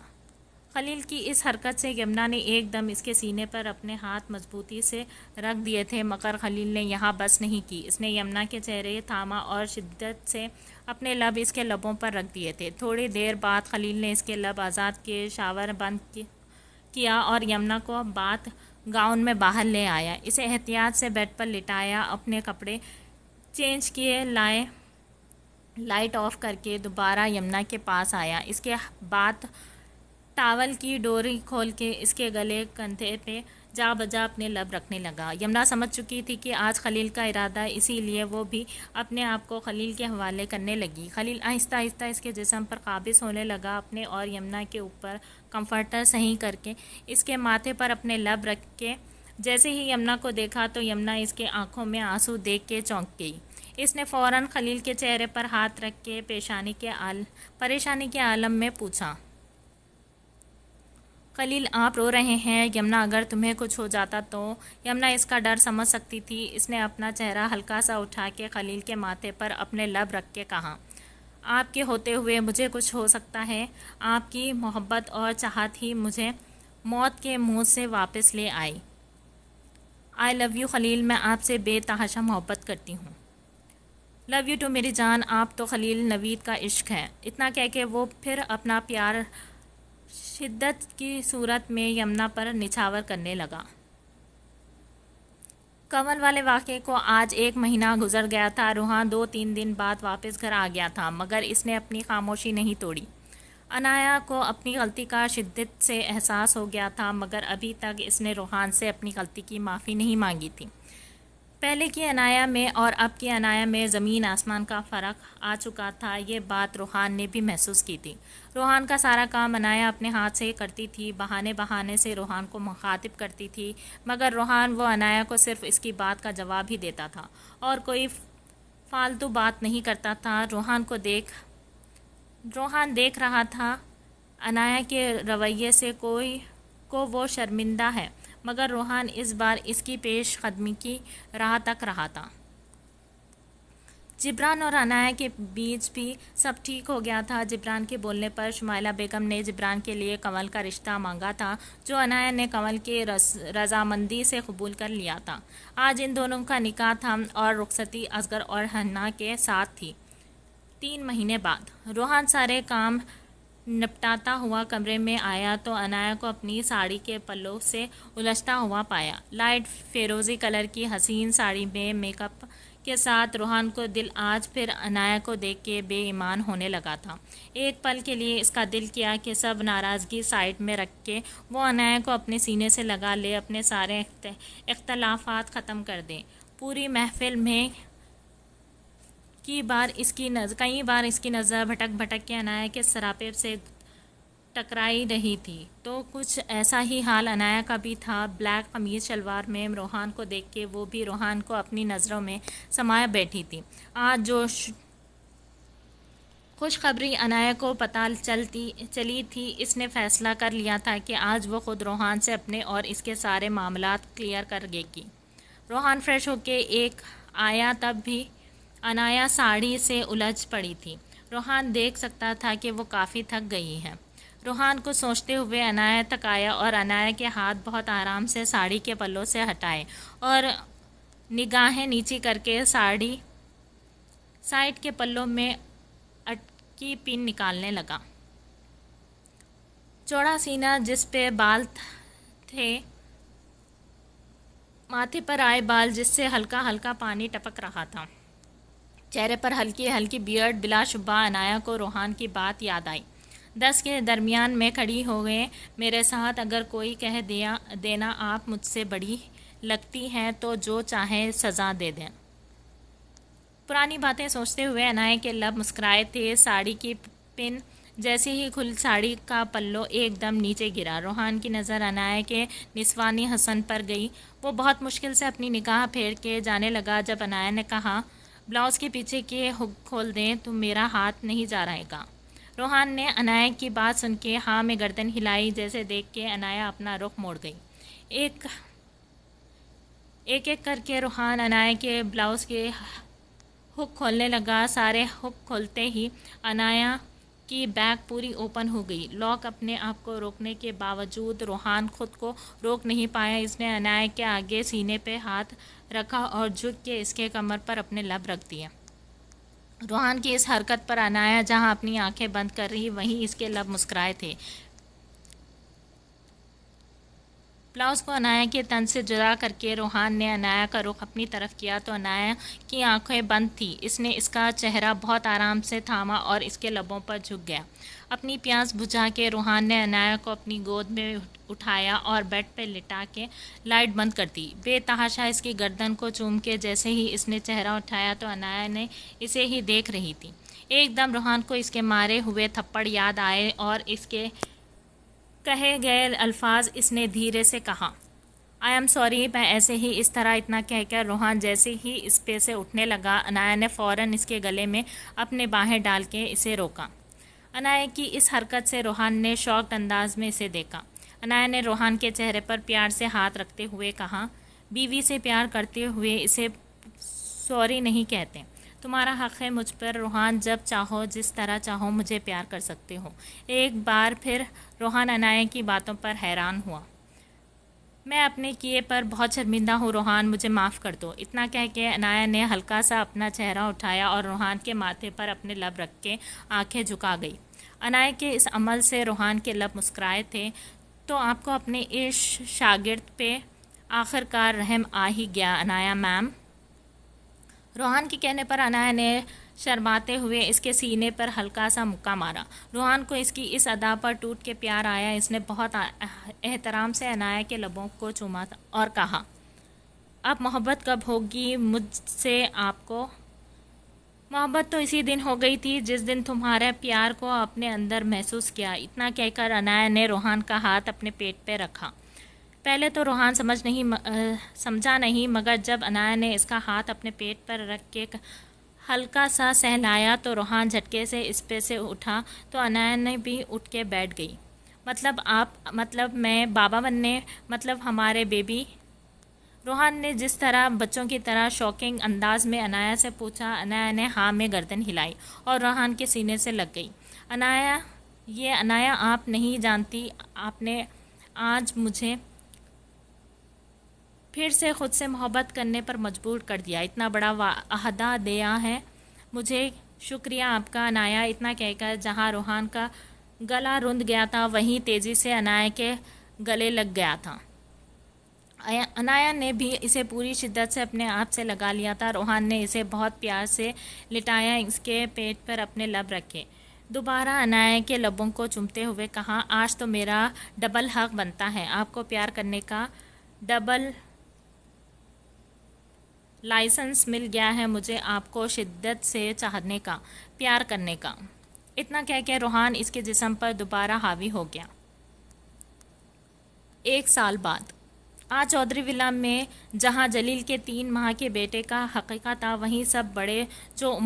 خلیل کی اس حرکت سے یمنا نے ایک دم اس کے سینے پر اپنے ہاتھ مضبوطی سے رکھ دیے تھے مگر خلیل نے یہاں بس نہیں کی۔ اس نے یمنا کے چہرے تھاما اور شدت سے اپنے لب اس کے لبوں پر رکھ دیے تھے۔ تھوڑی دیر بعد خلیل نے اس کے لب آزاد کیے، شاور بند کیا اور یمنا کو بات گاؤن میں باہر لے آیا، اسے احتیاط سے بیڈ پر لٹایا، اپنے کپڑے چینج کیے، لائٹ آف کر کے دوبارہ یمنا کے پاس آیا، اس کے بعد ٹاول کی ڈوری کھول کے اس کے گلے کندھے پہ جا بجا اپنے لب رکھنے لگا۔ یمنا سمجھ چکی تھی کہ آج خلیل کا ارادہ، اسی لیے وہ بھی اپنے آپ کو خلیل کے حوالے کرنے لگی۔ خلیل آہستہ آہستہ اس کے جسم پر قابض ہونے لگا، اپنے اور یمنا کے اوپر کمفرٹر صحیح کر کے اس کے ماتھے پر اپنے لب رکھ کے جیسے ہی یمنا کو دیکھا تو یمنا اس کے آنکھوں میں آنسو دیکھ کے چونک گئی۔ اس نے فوراً خلیل کے چہرے پر ہاتھ رکھ کے پریشانی کے عالم میں پوچھا، خلیل آپ رو رہے ہیں؟ یمنا اگر تمہیں کچھ ہو جاتا تو؟ یمنا اس کا ڈر سمجھ سکتی تھی، اس نے اپنا چہرہ ہلکا سا اٹھا کے خلیل کے ماتھے پر اپنے لب رکھ کے کہا، آپ کے ہوتے ہوئے مجھے کچھ ہو سکتا ہے؟ آپ کی محبت اور چاہت ہی مجھے موت کے منہ سے واپس لے آئی۔ آئی لو یو خلیل، میں آپ سے بے تحاشا محبت کرتی ہوں۔ لو یو ٹو میری جان، آپ تو خلیل نوید کا عشق ہے۔ اتنا کہہ کے وہ پھر اپنا پیار شدت کی صورت میں یمنا پر نچھاور کرنے لگا۔ کنول والے واقعے کو آج 1 مہینہ گزر گیا تھا۔ روحان 2-3 دن بعد واپس گھر آ گیا تھا مگر اس نے اپنی خاموشی نہیں توڑی۔ انایا کو اپنی غلطی کا شدت سے احساس ہو گیا تھا مگر ابھی تک اس نے روحان سے اپنی غلطی کی معافی نہیں مانگی تھی۔ پہلے کی انایا میں اور اب کی انایا میں زمین آسمان کا فرق آ چکا تھا، یہ بات روحان نے بھی محسوس کی تھی۔ روحان کا سارا کام انایا اپنے ہاتھ سے کرتی تھی، بہانے سے روحان کو مخاطب کرتی تھی مگر روحان وہ انایا کو صرف اس کی بات کا جواب ہی دیتا تھا اور کوئی فالتو بات نہیں کرتا تھا۔ روحان دیکھ رہا تھا انایا کے رویے سے کو وہ شرمندہ ہے مگر روحان اس بار اس کی پیش قدمی کی راہ تک رہا تھا۔ جبران اور انایا کے بیچ بھی سب ٹھیک ہو گیا تھا۔ جبران کے بولنے پر شمائلہ بیگم نے جبران کے لیے کنول کا رشتہ مانگا تھا جو انایا نے کنول کی رضامندی سے قبول کر لیا تھا۔ آج ان دونوں کا نکاح تھا اور رخصتی اصغر اور حنا کے ساتھ تھی۔ 3 مہینے بعد روحان سارے کام نپٹاتا ہوا کمرے میں آیا تو انایا کو اپنی ساڑی کے پلوں سے الجھتا ہوا پایا۔ لائٹ فیروزی کلر کی حسین ساڑی میں میک اپ کے ساتھ روحان کو دل آج پھر انایا کو دیکھ کے بے ایمان ہونے لگا تھا۔ ایک پل کے لیے اس کا دل کیا کہ سب ناراضگی سائڈ میں رکھ کے وہ انایا کو اپنے سینے سے لگا لے، اپنے سارے اختلافات ختم کر دے۔ پوری محفل میں کئی بار اس کی نظر بھٹک کے انایا کے سراپے سے ٹکرائی رہی تھی تو کچھ ایسا ہی حال انایا کا بھی تھا۔ بلیک قمیض شلوار میں روحان کو دیکھ کے وہ بھی روحان کو اپنی نظروں میں سمائے بیٹھی تھی۔ آج جو خوشخبری انایا کو پتہ چلی تھی، اس نے فیصلہ کر لیا تھا کہ آج وہ خود روحان سے اپنے اور اس کے سارے معاملات کلیئر کر گے گی۔ روحان فریش ہو کے آیا تب بھی انایا ساڑی سے الجھ پڑی تھی۔ روحان دیکھ سکتا تھا کہ وہ کافی تھک گئی ہے۔ روحان کو سوچتے ہوئے انایا تک آیا اور انایا کے ہاتھ بہت آرام سے ساڑی کے پلوں سے ہٹائے اور نگاہیں نیچی کر کے سائڈ کے پلوں میں اٹکی پن نکالنے لگا۔ چوڑا سینہ جس پہ بال تھے، ماتھے پر آئے بال جس سے ہلکا ہلکا پانی ٹپک رہا تھا، چہرے پر ہلکی ہلکی بیئرڈ، بلا شبہ انایا کو روحان کی بات یاد آئی۔ 10 کے درمیان میں کھڑی ہو گئے، میرے ساتھ اگر کوئی کہہ دینا آپ مجھ سے بڑی لگتی ہیں تو جو چاہے سزا دے دیں۔ پرانی باتیں سوچتے ہوئے انایا کے لب مسکرائے تھے، ساڑی کی پن جیسے ہی کھل ساڑی کا پلو ایک دم نیچے گرا، روحان کی نظر عنایا کے نسوانی حسن پر گئی۔ وہ بہت مشکل سے اپنی نگاہ پھیر کے جانے لگا جب عنایا نے کہا، بلاؤز کے پیچھے کے ہک کھول دیں تو میرا ہاتھ نہیں جا رہے گا۔ روحان نے عنایا کی بات سن کے ہاں میں گردن ہلائی، جیسے دیکھ کے عنایا اپنا رخ موڑ گئی۔ ایک ایک کر کے روحان عنایا کے بلاؤز کے ہک کھولنے لگا۔ سارے ہک کھولتے ہی عنایا کی بیک پوری اوپن ہو گئی۔ لاک اپنے آپ کو روکنے کے باوجود روحان خود کو روک نہیں پایا۔ اس نے عنایا کے آگے سینے پہ ہاتھ رکھا اور جھک کے اس کے کمر پر اپنے لب رکھ دیے۔ روحان کی اس حرکت پر عنایا جہاں اپنی آنکھیں بند کر رہی وہیں اس کے لب مسکرائے تھے۔ بلاؤز کو عنایا کے تن سے جدا کر کے روحان نے عنایا کا رخ اپنی طرف کیا تو عنایا کی آنکھیں بند تھیں۔ اس نے اس کا چہرہ بہت آرام سے تھاما اور اس کے لبوں پر جھک گیا۔ اپنی پیاس بجھا کے روحان نے عنایا کو اپنی گود میں اٹھایا اور بیڈ پہ لٹا کے لائٹ بند کر دی۔ بے تحاشا اس کی گردن کو چوم کے جیسے ہی اس نے چہرہ اٹھایا تو عنایا نے اسے ہی دیکھ رہی تھی۔ ایک دم روحان کو اس کے مارے ہوئے تھپڑ یاد آئے اور اس کے کہے گئے الفاظ اس نے دھیرے سے کہا، آئی ایم سوری۔ میں ایسے ہی اس طرح اتنا کہہ کر روحان جیسے ہی اس پہ سے اٹھنے لگا، عنایا نے فوراً اس کے گلے میں اپنے باہیں ڈال کے اسے روکا۔ عنایا کی اس حرکت سے روحان نے شاکڈ انداز میں اسے دیکھا۔ عنایا نے روحان کے چہرے پر پیار سے ہاتھ رکھتے ہوئے کہا، بیوی سے پیار کرتے ہوئے اسے سوری نہیں کہتے۔ تمہارا حق ہے مجھ پر روحان، جب چاہو جس طرح چاہو مجھے پیار کر سکتے ہو۔ ایک بار پھر روحان عنایا کی باتوں پر حیران ہوا۔ میں اپنے کیے پر بہت شرمندہ ہوں روحان، مجھے معاف کر دو۔ اتنا کہہ کے عنایا نے ہلکا سا اپنا چہرہ اٹھایا اور روحان کے ماتھے پر اپنے لب رکھ کے آنکھیں جھکا گئی۔ عنایا کے اس عمل سے روحان کے لب مسکرائے تھے تو آپ کو اپنے اس شاگرد پہ آخر کار رحم آ ہی گیا عنایا میم۔ روحان کے کہنے پر عنایا نے شرماتے ہوئے اس کے سینے پر ہلکا سا مکہ مارا۔ روحان کو اس کی اس ادا پر ٹوٹ کے پیار آیا۔ اس نے بہت احترام سے عنایا کے لبوں کو چوما اور کہا، اب محبت کب ہوگی مجھ سے آپ کو؟ محبت تو اسی دن ہو گئی تھی جس دن تمہارے پیار کو اپنے اندر محسوس کیا۔ اتنا کہہ کر عنایا نے روحان کا ہاتھ اپنے پیٹ پہ رکھا۔ پہلے تو روحان سمجھا نہیں، مگر جب عنایا نے اس کا ہاتھ اپنے پیٹ پر رکھ کے ہلکا سا سہلایا تو روحان جھٹکے سے اس پہ سے اٹھا تو عنایا نے بھی اٹھ کے بیٹھ گئی۔ مطلب آپ، مطلب میں بابا بننے، مطلب ہمارے بیبی؟ روحان نے جس طرح بچوں کی طرح شوکنگ انداز میں عنایا سے پوچھا۔ عنایا نے ہاں میں گردن ہلائی اور روحان کے سینے سے لگ گئی۔ عنایا آپ نہیں جانتی، آپ نے آج مجھے پھر سے خود سے محبت کرنے پر مجبور کر دیا۔ اتنا بڑا عہدہ دیا ہے مجھے، شکریہ آپ کا عنایا۔ اتنا کہہ کر جہاں روحان کا گلا رند گیا تھا وہیں تیزی سے عنایا کے گلے لگ گیا تھا۔ عنایا نے بھی اسے پوری شدت سے اپنے آپ سے لگا لیا تھا۔ روحان نے اسے بہت پیار سے لٹایا، اس کے پیٹ پر اپنے لب رکھے۔ دوبارہ عنایا کے لبوں کو چومتے ہوئے کہا، آج تو میرا ڈبل حق بنتا ہے، آپ کو پیار کرنے کا ڈبل لائسنس مل گیا ہے مجھے آپ کو شدت سے چاہنے کا، پیار کرنے کا۔ اتنا کہہ کے روحان اس کے جسم پر دوبارہ حاوی ہو گیا۔ 1 سال بعد آج چودھری ولا میں جہاں جلیل کے 3 ماہ کے بیٹے کا عقیقہ تھا، وہیں سب بڑے جو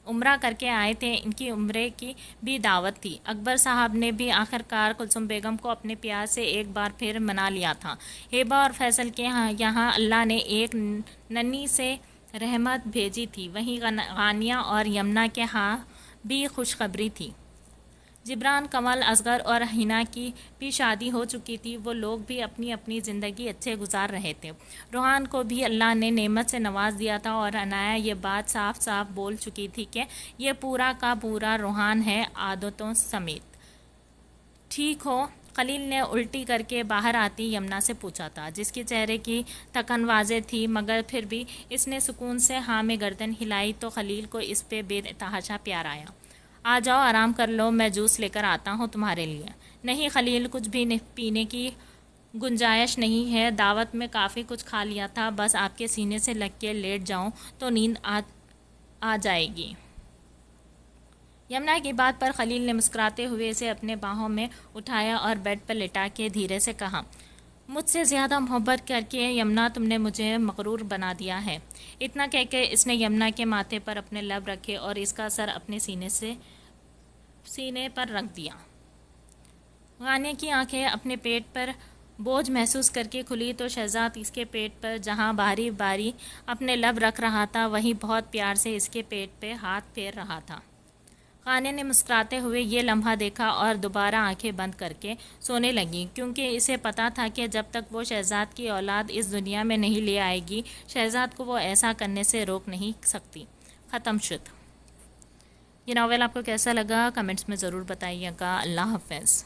عمرہ کر کے آئے تھے ان کی عمرے کی بھی دعوت تھی۔ اکبر صاحب نے بھی آخر کار کلثوم بیگم کو اپنے پیار سے ایک بار پھر منا لیا تھا۔ ہیبا اور فیصل کے یہاں اللہ نے ایک ننھی سے رحمت بھیجی تھی، وہیں غانیہ اور یمنا کے ہاں بھی خوشخبری تھی۔ جبران، کمل، اصغر اور حنا کی بھی شادی ہو چکی تھی، وہ لوگ بھی اپنی اپنی زندگی اچھے گزار رہے تھے۔ روحان کو بھی اللہ نے نعمت سے نواز دیا تھا اور عنایا یہ بات صاف صاف بول چکی تھی کہ یہ پورا کا پورا روحان ہے، عادتوں سمیت۔ ٹھیک ہو؟ خلیل نے الٹی کر کے باہر آتی یمنا سے پوچھا تھا، جس کے چہرے کی تھکن واضح تھی، مگر پھر بھی اس نے سکون سے ہاں میں گردن ہلائی تو خلیل کو اس پہ بے تحاشا پیار آیا۔ آ جاؤ، آرام کر لو، میں جوس لے کر آتا ہوں تمہارے لیے۔ نہیں خلیل، کچھ بھی پینے کی گنجائش نہیں ہے، دعوت میں کافی کچھ کھا لیا تھا، بس آپ کے سینے سے لگ کے لیٹ جاؤں تو نیند آ جائے گی۔ یمنا کی بات پر خلیل نے مسکراتے ہوئے اسے اپنے باہوں میں اٹھایا اور بیڈ پر لٹا کے دھیرے سے کہا، مجھ سے زیادہ محبت کر کے یمنا تم نے مجھے مغرور بنا دیا ہے۔ اتنا کہہ کے اس نے یمنا کے ماتھے پر اپنے لب رکھے اور اس کا سر اپنے سینے پر رکھ دیا۔ غانیہ کی آنکھیں اپنے پیٹ پر بوجھ محسوس کر کے کھلی تو شہزاد اس کے پیٹ پر جہاں باری باری اپنے لب رکھ رہا تھا وہیں بہت پیار سے اس کے پیٹ پہ ہاتھ پھیر رہا تھا۔ غانیہ نے مسکراتے ہوئے یہ لمحہ دیکھا اور دوبارہ آنکھیں بند کر کے سونے لگی، کیونکہ اسے پتا تھا کہ جب تک وہ شہزاد کی اولاد اس دنیا میں نہیں لے آئے گی شہزاد کو وہ ایسا کرنے سے روک نہیں سکتی۔ ختم شد۔ یہ ناول آپ کو کیسا لگا کمنٹس میں ضرور بتائیے گا۔ اللہ حافظ۔